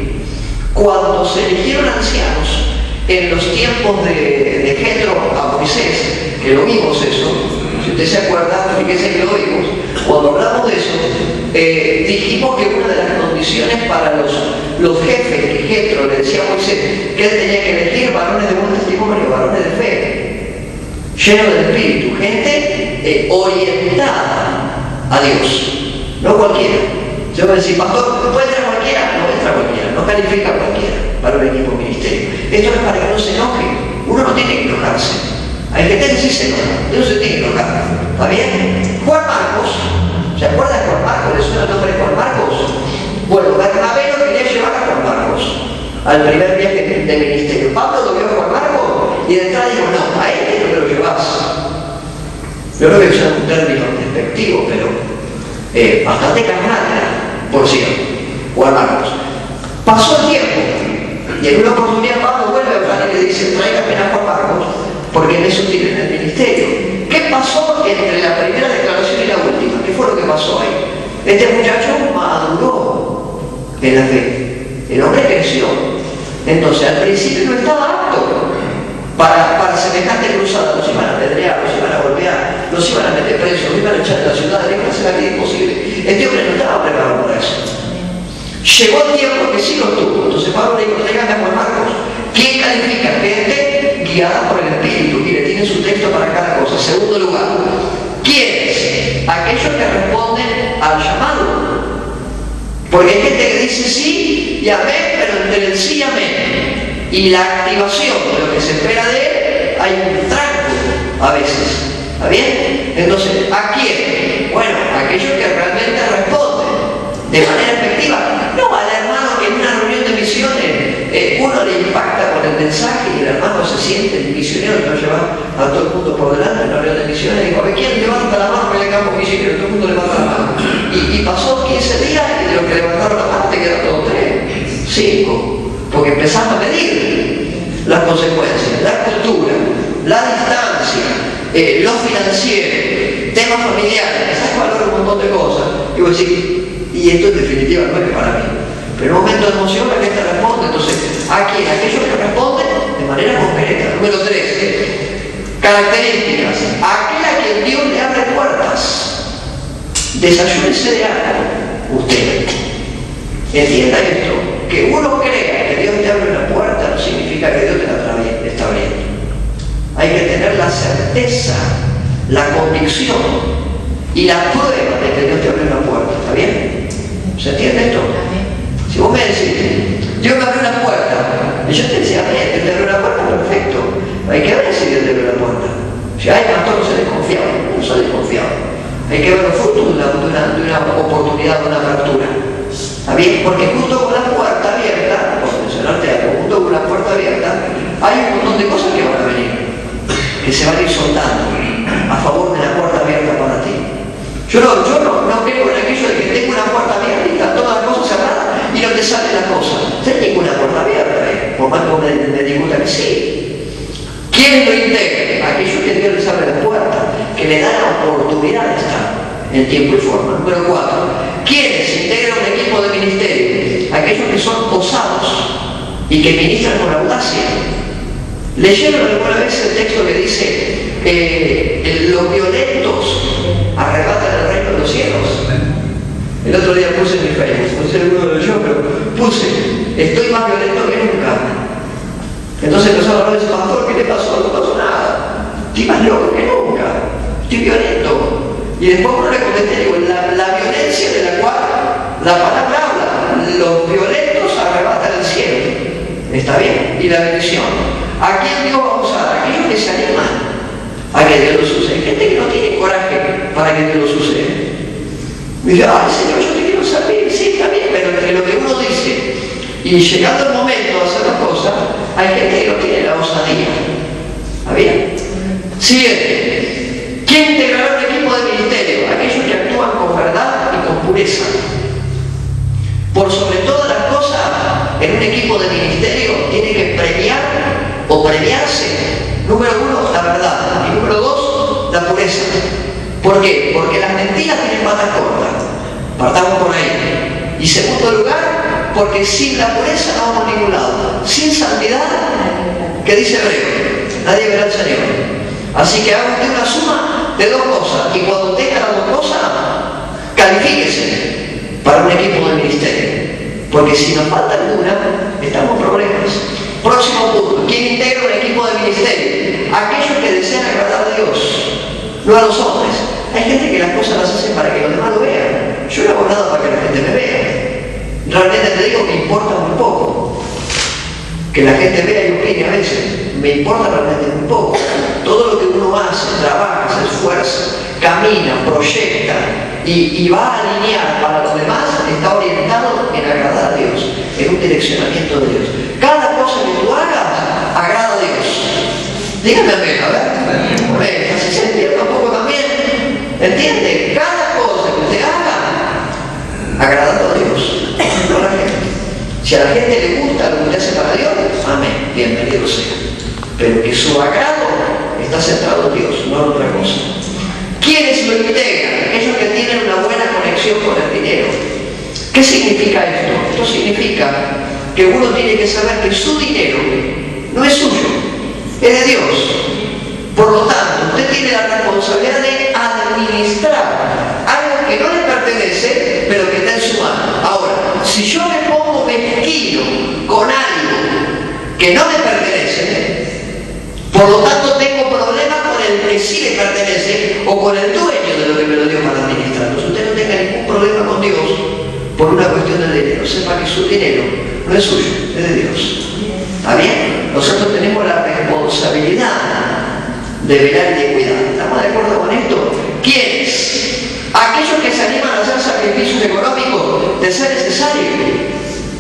Cuando se eligieron ancianos en los tiempos de Jetro a Moisés, que lo vimos eso, si usted se acuerda, fíjese que lo vimos, cuando hablamos de eso, dijimos que una de las condiciones para los jefes que Jetro le decía a Moisés, que él tenía que elegir varones de buen testimonio, varones de fe, llenos del Espíritu, gente orientada a Dios, no cualquiera. Yo me decía, pastor, ¿puede entrar cualquiera? No entra cualquiera, no califica cualquiera para un equipo ministerio. Esto no es para que no se enoje, uno no tiene que enojarse. Hay gente que sí se enoja, uno se tiene que enojar. ¿Está bien? Juan Marcos, ¿se acuerdan de Juan Marcos? ¿Le suena el nombre de Juan Marcos? Bueno, Bernabé lo quería llevar a Juan Marcos al primer viaje de ministerio. Pablo lo vio a Juan Marcos y de entrada dijo, no, a este no me lo llevas. Yo creo que es un término despectivo, pero bastante carnal, por cierto, Juan Marcos. Pasó el tiempo y en una oportunidad Pablo vuelve a hablar y le dice, tráigame a Juan Marcos porque él es útil en el ministerio. ¿Qué pasó entre la primera declaración y la última? ¿Qué fue lo que pasó ahí? Este muchacho maduró en la fe, el hombre creció. Entonces al principio no estaba apto para semejante cruzada, los iban a apedrear, los iban a golpear, los iban a meter presos, los iban a echar de la ciudad, le iban a hacer la vida imposible. Este hombre no estaba preparado para eso. Llegó el tiempo que sí lo tuvo. Entonces Pablo le dijo, traigan a Juan Marcos. ¿Quién califica? Gente guiada por el Espíritu. Mire, tiene su texto para cada cosa. Segundo lugar, ¿quiénes? Aquellos que responden al llamado. Porque hay gente que dice sí y amén, pero entre el sí y amén y la activación de lo que se espera de él, hay un tranco a veces. ¿Está bien? Entonces, ¿a quién? Bueno, aquellos que realmente responden de manera efectiva. No al hermano que en una reunión de misiones uno le impacta con el mensaje y el hermano se siente el misionero que lo lleva a todo el mundo por delante en una reunión de misiones y digo, a ver, ¿quién levanta la mano para el campo misionero? Todo el mundo levanta la mano. Y pasó 15 días y de los que levantaron la mano te quedaron todos 3, 5, porque empezamos a medir las consecuencias, la cultura, la distancia, lo financiero, temas familiares, empezás a valorar un montón de cosas. Y vos decís, y esto en definitiva no es para mí. Pero en un momento de emoción la gente responde. Entonces, ¿a quién? Aquellos que responden de manera concreta. Número 3, características. Aquel a quien Dios le abre puertas. Desayúnese de algo usted. Entienda esto. Que uno crea que Dios te abre una puerta no significa que Dios te la está abriendo. Hay que tener la certeza, la convicción y la prueba de que Dios te abre una puerta. ¿Está bien? ¿Se entiende esto? Si vos me decís, Dios me abrió una puerta, y yo te decía, Dios te abrió una puerta, perfecto. Hay que ver si Dios te abrió una puerta. Si hay pastor, no se desconfiaba, no se desconfiaba. Hay que ver los frutos de una oportunidad, de una apertura. ¿Está bien? Porque junto con la puerta abierta, por mencionarte algo, junto con la puerta abierta, hay un montón de cosas que van a venir. se van a ir soltando a favor de la puerta abierta para ti. Yo no creo en aquello de que tengo una puerta abierta y están todas las cosas cerradas y no te salen las cosas. Tengo una puerta abierta, por más que me discuta que sí. ¿Quién lo integra? Aquellos que Dios les abre la puerta, que le dan la oportunidad de estar en tiempo y forma. Número 4. ¿Quiénes integran un equipo de ministerio? Aquellos que son osados y que ministran con audacia. ¿Leyeron alguna vez el texto que dice los violentos arrebatan el reino de los cielos? El otro día puse en mi Facebook, no sé alguno lo leyó, pero puse, estoy más violento que nunca. Entonces empezaron a hablar de ese pastor, ¿qué le pasó? No pasó nada. Estoy más loco que nunca, estoy violento. Y después uno le contesté, digo, la violencia de la cual la palabra habla, los violentos arrebatan el cielo. ¿Está bien? Y la bendición. ¿A quién Dios va a usar? A aquellos que se animan a que Dios los use. Hay gente que no tiene coraje para que Dios los use. Me dice, ay Señor, yo te quiero servir. Sí, está bien, pero entre lo que uno dice y llegando el momento de hacer las cosas, hay gente que no tiene la osadía. ¿Está bien? Siguiente. ¿Quién integrará un equipo de ministerio? Aquellos que actúan con verdad y con pureza. Por sobre todas las cosas, en un equipo de ministerio tiene que premiar o premiarse, número 1, la verdad, y número 2, la pureza. ¿Por qué? Porque las mentiras tienen patas cortas. Partamos por ahí. Y segundo lugar, porque sin la pureza no vamos a ningún lado. Sin santidad, ¿qué dice Hebreo? Nadie verá al Señor. Así que haga usted una suma de 2 cosas. Y cuando tenga las 2 cosas, califíquese para un equipo de ministerio. Porque si nos falta alguna, estamos en problemas. Próximo punto. ¿Quién integra un equipo de ministerio? Aquellos que desean agradar a Dios, no a los hombres. Hay gente que las cosas las hacen para que los demás lo vean. Yo no hago nada para que la gente me vea. Realmente te digo que importa muy poco. Que la gente vea y opine a veces. Me importa realmente muy poco. Todo lo que uno hace, trabaja, se esfuerza, camina, proyecta y va a alinear para los demás, está orientado en agradar a Dios, en un direccionamiento de Dios. Cada cosa que tú hagas, agrada a Dios. Dígame amén, a ver. Así se entiende un poco también. ¿Entiende? Cada cosa que usted haga, agradando a Dios, no a la gente. Si a la gente le gusta lo que usted hace para Dios, amén, bienvenido sea. Pero que su agrado está centrado en Dios, no en otra cosa. ¿Quiénes lo integran? Aquellos que tienen una buena conexión con el dinero. ¿Qué significa esto? Esto significa que uno tiene que saber que su dinero no es suyo, es de Dios. Por lo tanto, usted tiene la responsabilidad de administrar algo que no le pertenece, pero que está en su mano. Ahora, si yo me pongo mezquino con algo que no me pertenece, por lo tanto tengo problemas con el que sí le pertenece o con el dueño de lo que me lo dio para administrar. Entonces usted no tenga ningún problema con Dios por una cuestión de dinero. Sepa que su dinero no es suyo, es de Dios. ¿Está bien? Nosotros tenemos la responsabilidad de velar y de cuidar. ¿Estamos de acuerdo con esto? ¿Quiénes? Aquellos que se animan a hacer sacrificios económicos de ser necesario.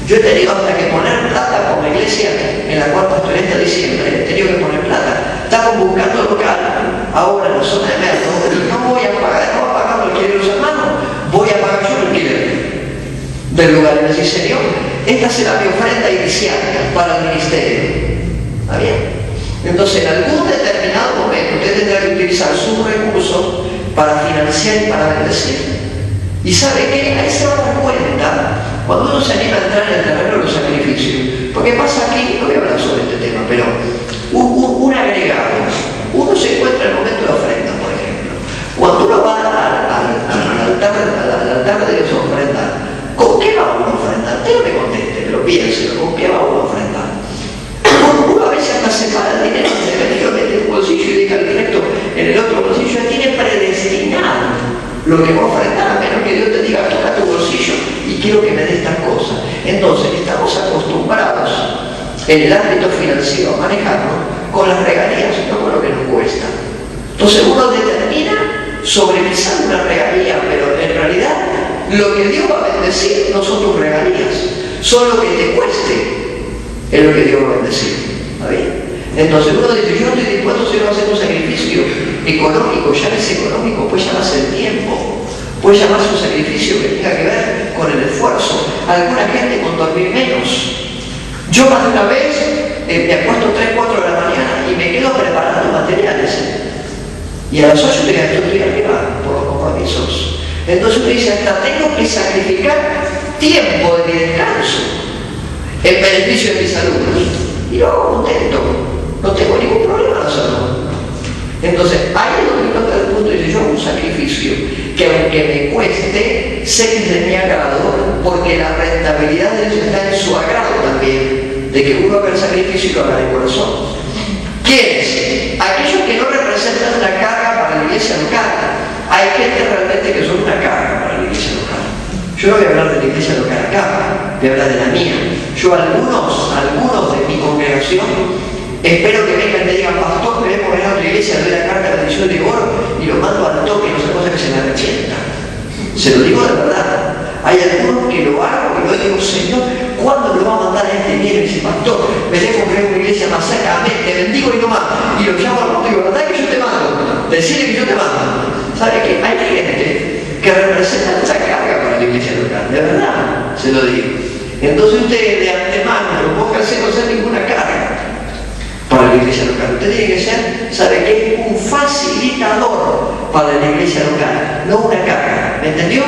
Yo he tenido hasta que poner plata como iglesia en la cual pastoreé hasta diciembre. He tenido que poner plata. Estamos buscando local ahora en la zona de Merlo y no voy a pagar, no voy a pagar el alquiler de los hermanos, voy a pagar yo el alquiler del lugar. Y me dice, Señor, esta será mi ofrenda inicial para el ministerio. ¿Está bien? Entonces, en algún determinado momento, usted tendrá que utilizar sus recursos para financiar y para bendecir. ¿Y sabe qué? Ahí se va a dar cuenta cuando uno se anima a entrar en el terreno de los sacrificios. Porque pasa aquí, no voy a hablar sobre este tema, pero un agregado. Uno se encuentra en el momento de ofrenda, por ejemplo. Cuando uno va al altar de Dios a ofrendar, ¿con qué va uno a ofrendar? Usted no me conteste, pero piénselo, ¿con qué va uno a ofrendar? Uno a veces hasta separa el dinero, lo mete en un bolsillo y deja el directo en el otro bolsillo. Ya tiene predestinado lo que va a ofrendar, a menos que Dios te diga, toca tu bolsillo y quiero que me dé estas cosas. Entonces, estamos acostumbrados en el ámbito financiero a manejarnos con las regalías, no con lo que nos cuesta. Entonces, uno determina sobre quizás una regalía, pero en realidad lo que Dios va a bendecir no son tus regalías, son lo que te cueste, es lo que Dios va a bendecir. ¿Está bien? Entonces uno dice, yo estoy dispuesto a hacer un sacrificio económico, llámese económico, puede llamarse el tiempo, puede llamarse un sacrificio que tenga que ver con el esfuerzo. Alguna gente con dormir menos. Yo más de una vez me acuesto 3, 4 de la mañana y me quedo preparando materiales. Y a las 8 tengo que estudiar arriba por los compromisos. Entonces uno dice, hasta tengo que sacrificar tiempo de mi descanso en beneficio de mi salud. Y lo hago contento, no tengo ningún problema en la salud. Entonces, ahí es donde está el punto, dice, yo hago un sacrificio que aunque me cueste, sé que es de mi agrado, porque la rentabilidad de Dios está en su agrado también, de que uno haga el sacrificio y lo haga de corazón. ¿Quiénes? Aquellos que no representan una carga para la iglesia local. Hay gente realmente que son una carga para la iglesia local. Yo no voy a hablar de la iglesia local acá, voy a hablar de la mía. Yo algunos de mi congregación, espero que vengan y me digan, pastor, queremos venir a otra iglesia, doy la carta de bendición de oro y lo mando al toque, no sé cosa que se me arrepienta. Se lo digo de verdad. Hay algunos que lo hago y yo digo, Señor, ¿cuándo lo va a mandar a este bien? Y dice, pastor, veremos que es una iglesia más cerca, amén, te bendigo y no más. Y lo llamo al mundo y digo, ¿verdad que yo te mando? Decirle que yo te mando. ¿Sabe qué? Hay gente que representa esa carga para la iglesia local, de verdad, se lo digo. Entonces usted de antemano no puede hacer ninguna carga para la iglesia local. Usted tiene que ser, ¿sabe qué? Un facilitador para la iglesia local, no una carga. ¿Me entendió?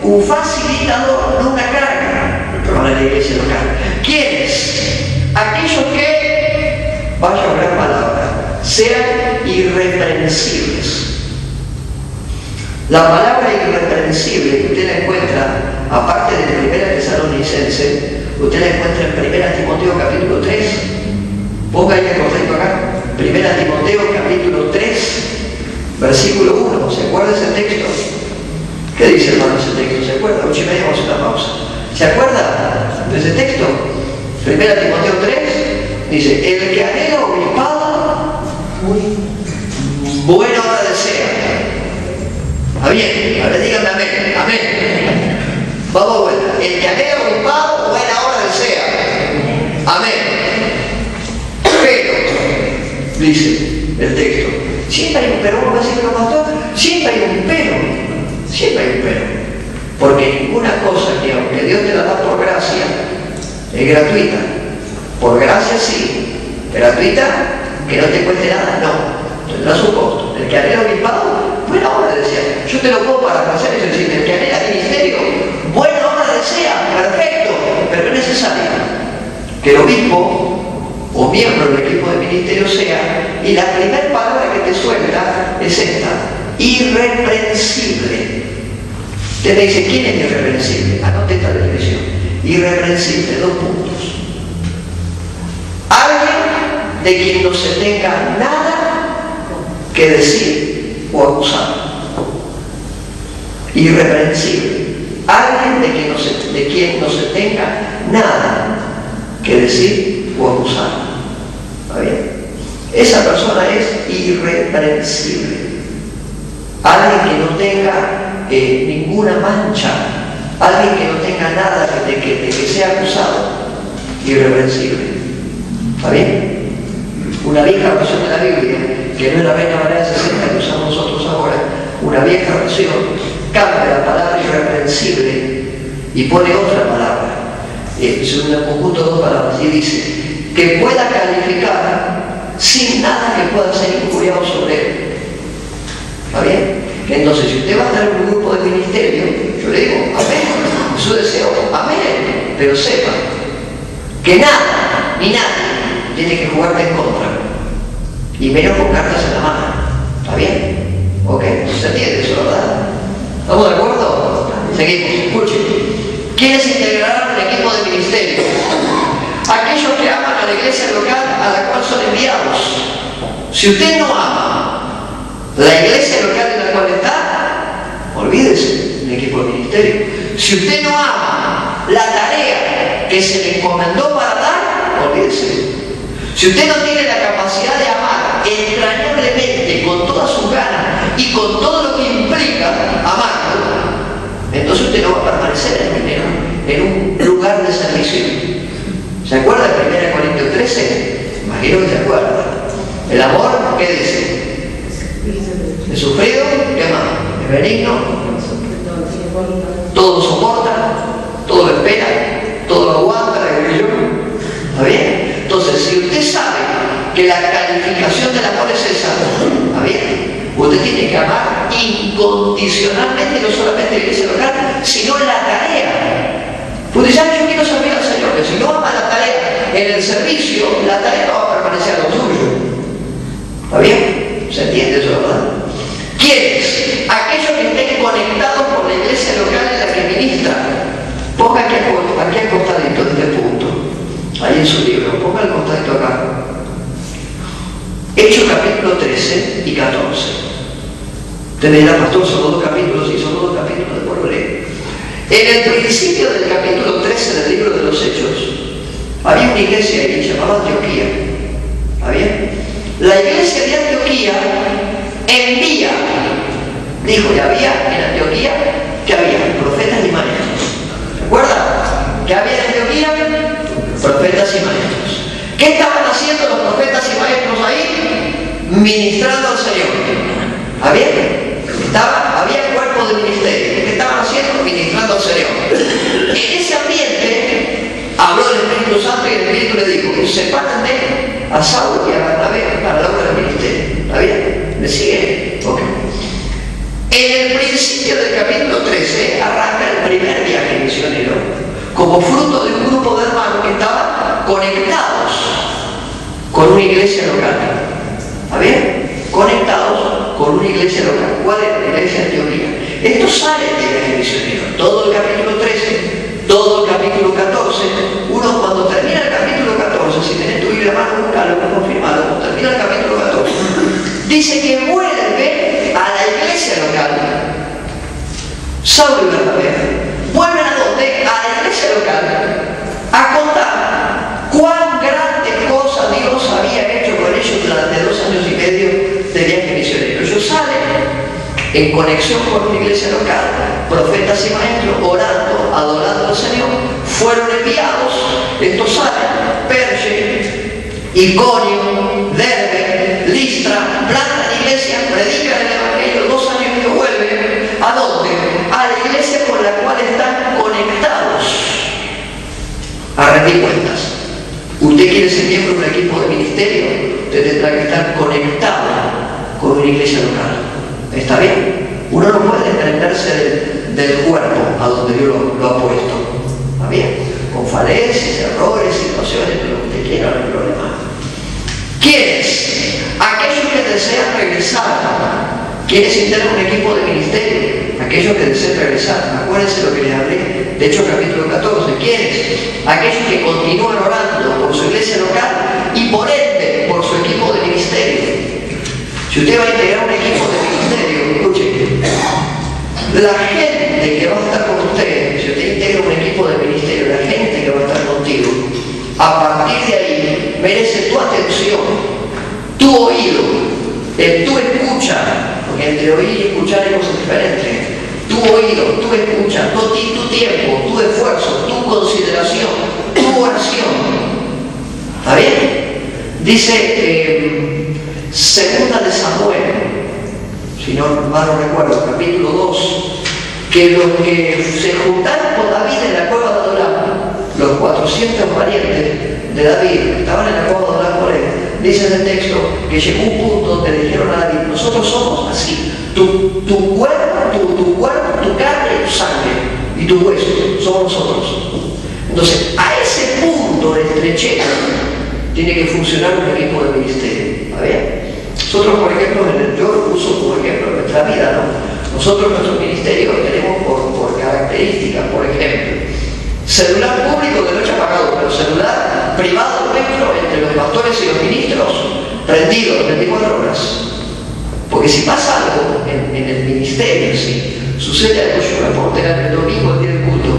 Un facilitador, no una carga para la iglesia local. ¿Quiénes? Aquellos que, vaya a hablar palabra, sean irreprensibles. La palabra irreprensible que usted la encuentra, aparte de 1 Tesalonicense, usted la encuentra en 1 Timoteo capítulo 3. Ponga ahí el correcto acá. 1 Timoteo capítulo 3, versículo 1. ¿Se acuerda ese texto? ¿Qué dice, hermano, ese texto? ¿Se acuerda? 8:30 vamos a una pausa. ¿Se acuerda de ese texto? 1 Timoteo 3 dice, el que anhela obispado, buena hora desea. ¿Está bien? Ahora díganme amén. Amén. Vamos a vuelta. El que anhela obispado, buena hora desea. Amén. Pero, dice el texto, siempre hay un pero. ¿Cómo va a decir el pastor? Siempre hay un pero. Siempre hay un pero. Porque ninguna cosa que aunque Dios te la da por gracia, es gratuita. Por gracia sí. Gratuita, que no te cueste nada, no. Tendrá su costo. El que anhela obispado, buena hora desea. Yo te lo puedo parafrasear y decir, el que anhela ministerio, buena hora desea, perfecto, pero es necesario que el obispo o miembro del equipo de ministerio sea, y la primera palabra que te suelta es esta, irreprensible. Usted me dice, ¿quién es irreprensible? Anote esta definición. Irreprensible, 2 puntos. Alguien de quien no se tenga nada que decir o acusar. Irreprensible. Alguien de quien no se tenga nada que decir o acusar. ¿Está bien? Esa persona es irreprensible. Alguien que no tenga ninguna mancha, alguien que no tenga nada de que sea acusado, irreprensible. ¿Está bien? Una vieja versión de la Biblia, que no es la Reina Valera 60 que usamos nosotros ahora, una vieja versión, cambia la palabra irreprensible y pone otra palabra. Es un conjunto de 2 palabras y dice que pueda calificar sin nada que pueda ser injuriado sobre él. ¿Está bien? Entonces, si usted va a estar en un grupo de ministerio, yo le digo, amén, su deseo, amén, pero sepa que nada, ni nadie tiene que jugarte en contra, y menos con cartas en la mano. ¿Está bien? ¿Ok? ¿Se entiende eso, verdad? ¿Estamos de acuerdo? Seguimos, escuchen. ¿Quiénes integrarán el equipo de ministerio? Aquellos que aman a la iglesia local a la cual son enviados. Si usted no ama la iglesia local en la cual está, olvídese del equipo de ministerio. Si usted no ama la tarea que se le encomendó para dar, olvídese. Si usted no tiene la capacidad de amar entrañablemente, con todas sus ganas y con todo lo que implica amarlo, entonces usted no va a permanecer en un lugar de servicio. ¿Se acuerda de 1 Corintios 13? Imagino que se acuerda. El amor, ¿qué dice? Es sufrido, ¿qué más? Es benigno, todo lo soporta, todo lo espera, todo lo aguanta, ¿está bien? Entonces, si usted sabe que la calificación del amor es esa, ¿está bien? Usted tiene que amar incondicionalmente, no solamente la iglesia local, sino la tarea. Usted dice, yo quiero servir al Señor, que si no ama la tarea en el servicio, la tarea no va a permanecer a lo suyo. ¿Está bien? ¿Se entiende eso, verdad? ¿Quiénes? Aquellos que estén conectados con la iglesia local en la que ministra. Ponga aquí al costadito de este punto, ahí en su libro, ponga el costadito acá. Hechos capítulo 13 y 14. Usted me dirá, pastor, son los dos capítulos, y son los dos capítulos, después lo lee. En el principio del capítulo 13 del libro de los Hechos, había una iglesia ahí llamada Antioquía. ¿Está bien? La iglesia de Antioquía envía, dijo, y había en Antioquía, que había profetas y maestros. ¿Recuerda? Que había en Antioquía profetas y maestros. ¿Qué estaban haciendo los profetas y maestros ahí? Ministrando al Señor. ¿Está bien? Había cuerpo de ministerio. ¿Qué estaban haciendo? Ministrando al Señor. En ese ambiente habló el Espíritu Santo y el Espíritu le dijo, sepárenme a Saulo y a Bernabé para la obra del ministerio. ¿Está bien? ¿Me sigue? Ok. En el principio del capítulo 13 arranca el primer viaje misionero como fruto de un grupo de hermanos que estaban conectados con una iglesia local. ¿Está bien? Conectados con una iglesia local. ¿Cuál es la iglesia de Antioquía? Esto sale del viaje misionero. Todo el capítulo 13, todo el capítulo 14. Uno cuando termina el capítulo 14, si tenés tu Biblia a mano, buscalo, confirmado, cuando termina el capítulo 14, dice que vuelve a la iglesia local. Saulo y Bernabé vuelven a donde? A la iglesia local a contar cuán grandes cosas Dios había hecho con ellos durante 2 años y medio de viaje misionero. Ellos salen en conexión con una iglesia local, profetas y maestros, orando, adorando al Señor, fueron enviados. Estos salen, Perge, Iconio, Derbe, Listra, plantan iglesias, predican el Evangelio, 2 años y medio vuelven. ¿A dónde? A la iglesia con la cual están conectados a rendir cuentas. Usted quiere ser miembro de un equipo de ministerio, usted tendrá que estar conectado con una iglesia local. ¿Está bien? Uno no puede desprenderse del cuerpo a donde Dios lo ha puesto. ¿Está bien? Con falencias, errores, situaciones, lo que usted quiera, no hay problema. ¿Quiénes? Aquellos que desean regresar. ¿Quiénes integran un equipo de ministerio? Aquellos que desean regresar. Acuérdense lo que les hablé. De hecho, capítulo 14. ¿Quiénes? Aquellos que continúan orando por su iglesia local y por ende, por su equipo de ministerio. Si usted va a integrar un equipo de ministerio, escuche, la gente que va a estar con usted, si usted integra un equipo de ministerio, la gente que va a estar contigo, a partir de ahí merece tu atención, tu oído, tu escucha, porque entre oír y escuchar hay cosas diferentes, tu oído, tu escucha, tu tiempo, tu esfuerzo, tu consideración, tu oración. ¿Está bien? Dice Segunda de Samuel, si no mal no recuerdo, capítulo 2, que los que se juntaron con David en la cueva de Adulam, los 400 parientes de David que estaban en la cueva de Adulam con él, dice en el texto que llegó un punto donde le dijeron a David, nosotros somos así, tu cuerpo, tu carne y tu sangre y tu hueso, somos nosotros. Entonces, a ese punto de estrechez tiene que funcionar un equipo de ministerio. ¿Está bien? Nosotros, por ejemplo, yo lo uso como ejemplo en nuestra vida, ¿no? Nosotros, nuestro ministerio, tenemos por características, por ejemplo, celular público de noche apagado, pero celular privado nuestro entre los pastores y los ministros prendido 24 horas. Porque si pasa algo en el ministerio, si sucede algo, yo me puedo tener el domingo, el día del culto.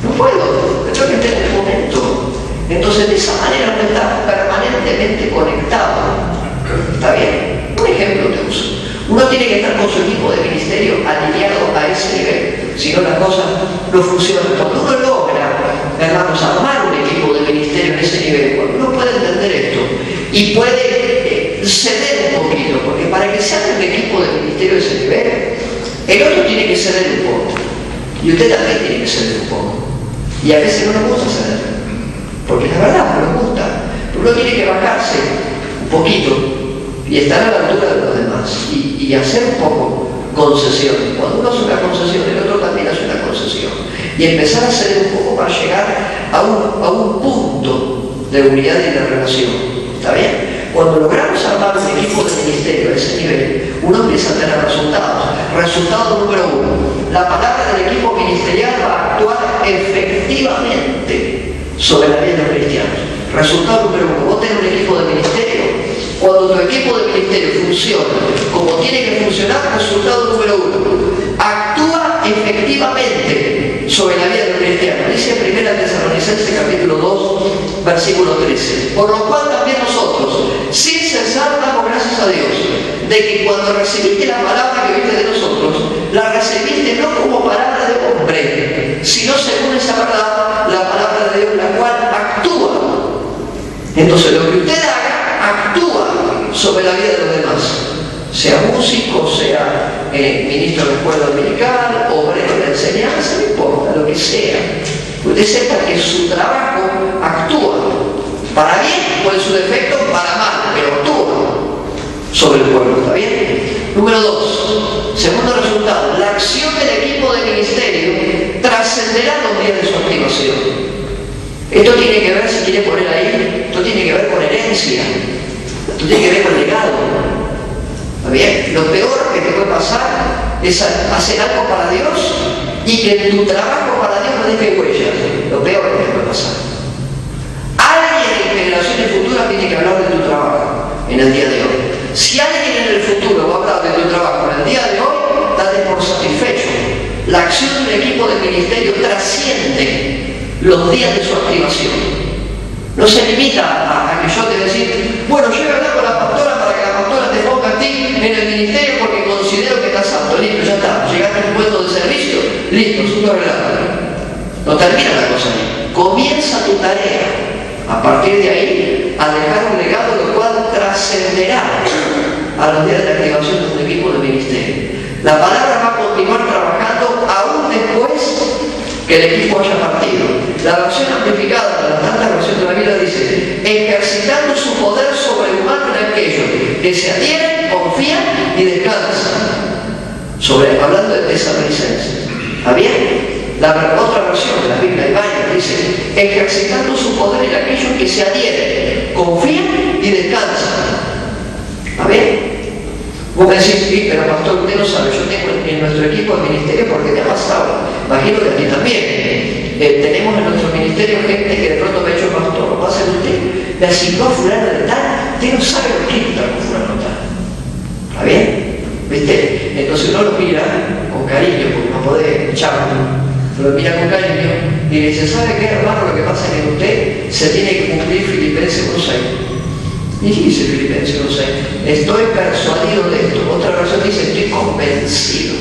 No puedo, tengo que estar en el momento. Entonces, de esa manera uno está permanentemente conectado. ¿Está bien? Un ejemplo te uso. Uno tiene que estar con su equipo de ministerio alineado a ese nivel. Si no, las cosas no funcionan. Cuando uno logra, hermanos, armar un equipo de ministerio en ese nivel, cuando uno puede entender esto y puede ceder un poquito, porque para que sea un equipo de ministerio de ese nivel, el otro tiene que ceder un poco. Y usted también tiene que ceder un poco. Y a veces no nos gusta ceder, porque la verdad no nos gusta. Uno tiene que bajarse un poquito y estar a la altura de los demás y hacer un poco concesión. Cuando uno hace una concesión, el otro también hace una concesión. Y empezar a ceder un poco para llegar a un punto de unidad y de relación. ¿Está bien? Cuando logramos armar un equipo de ministerio a ese nivel, uno empieza a tener resultados. Resultado número 1. La palabra del equipo ministerial va a actuar efectivamente sobre la vida de los cristianos. Resultado número 1. Vos tenés un equipo de ministerio. Cuando tu equipo de ministerio funciona como tiene que funcionar, resultado número 1. Actúa efectivamente sobre la vida de los cristianos. Dice en 1 Tesalonicenses capítulo 2, versículo 13. Por lo cual también nosotros, sin cesar, damos gracias a Dios, de que cuando recibiste la palabra que viste de nosotros, la recibiste no como palabra de hombre, sino según esa verdad, la palabra de Dios, la cual actúa. Entonces lo que usted haga, actúa sobre la vida de los demás. Sea músico, sea ministro de la escuela dominical, obrero de la enseñanza, no importa, lo que sea. Usted sepa que su trabajo actúa, para bien o en su defecto para mal, pero actúa sobre el pueblo, ¿está bien? Número 2, segundo resultado, la acción del equipo de ministerio trascenderá los días de su activación. Esto tiene que ver, si quiere poner ahí, esto tiene que ver con herencia, esto tiene que ver con legado. ¿Está bien? Lo peor que te puede pasar es hacer algo para Dios y que tu trabajo para Dios no deje huella. Lo peor que te puede pasar. Alguien en generaciones futuras tiene que hablar de tu trabajo en el día de hoy. Si alguien en el futuro va a hablar de tu trabajo en el día de hoy, date por satisfecho. La acción de un equipo de ministerio trasciende los días de su activación. No se limita a que yo te voy a decir, bueno, yo voy a hablar con la pastora para que la pastora te ponga a ti en el ministerio porque considero que estás apto. Listo, ya está. Llegaste a un puesto de servicio, listo, asunto arreglado. No termina la cosa ahí. Comienza tu tarea. A partir de ahí, a dejar un legado lo cual trascenderá a los días de la activación de un equipo de ministerio. La palabra va a continuar trabajando aún después que el equipo haya partido. La versión amplificada de la tanta versión de la Biblia dice, ejercitando su poder sobrehumano en aquellos que se adhieren, confían y descansan. Hablando de Tesalonicenses. ¿Está bien? La otra versión de la Biblia, hay varias, dice, ejercitando su poder en aquellos que se adhieren, confían y descansan. ¿Está bien? Vos me decís, sí, pero pastor, usted no sabe, yo tengo en nuestro equipo de ministerio porque me ha pasado. Imagino que a ti también. Tenemos en nuestro ministerio gente que de pronto me ha dicho, pastor, lo pasa usted, me asignó a fulano de tal, usted no sabe lo que está con fulano de tal. ¿Está bien? ¿Viste? Entonces uno lo mira con cariño, porque no puede echarlo. Lo mira con cariño y le dice, ¿sabe qué, hermano? Lo que pasa es que usted se tiene que cumplir Filipenses 1:6. Y dice Filipenses 1:6, estoy persuadido de esto. Otra versión dice, estoy convencido.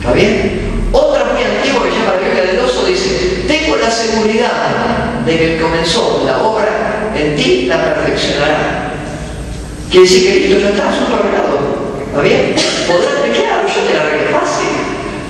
¿Está bien? Otra muy antigua que llama la Biblia del Oso dice, tengo la seguridad de que el comenzó la obra en ti la perfeccionará. Quiere decir que listo, ya está, asunto arreglado. ¿Está bien? Podrá, claro, yo te la arreglé fácil.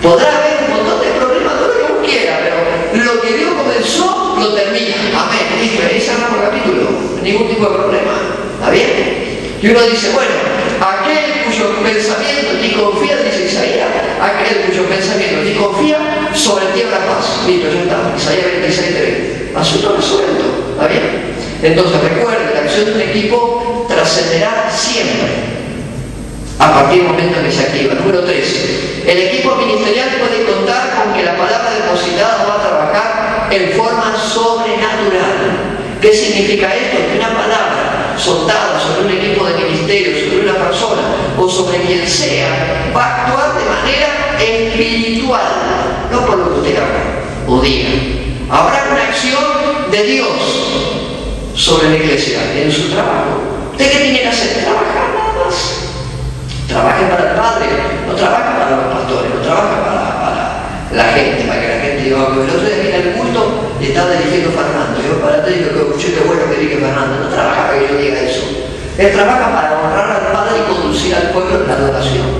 Podrá haber un montón de problemas, todo lo que vos quieras, pero lo que Dios comenzó, lo termina. Amén. Listo, ahí cerramos el capítulo. Ningún tipo de problema. ¿Está bien? Y uno dice, bueno, aquel cuyo pensamiento ni confía, dice Isaías, aquel cuyo pensamiento ni confía, sobre ti habrá paz. Listo, ya está. Isaías 26:3. Asunto resuelto. ¿Está bien? Entonces recuerden, la acción de un equipo trascenderá siempre a partir del momento en que se activa. Número 3. El equipo ministerial puede contar con que la palabra depositada va a trabajar en forma sobrenatural. ¿Qué significa esto? Que una palabra soltada sobre un equipo de ministerio, sobre una persona o sobre quien sea, va a actuar de manera espiritual, no por lo que usted haga o diga. Habrá una acción de Dios sobre la iglesia en su trabajo. ¿Usted qué tiene que hacer? Trabajar nada más. Trabaje para el Padre, no trabaja para los pastores, no trabaja para la gente, para que la gente diga, el otro día vine al culto y estaba dirigiendo Fernando. Yo para te digo que escuché que bueno que dirige Fernando, no trabaja para que yo diga eso. Él trabaja para honrar al Padre y conducir al pueblo en la adoración.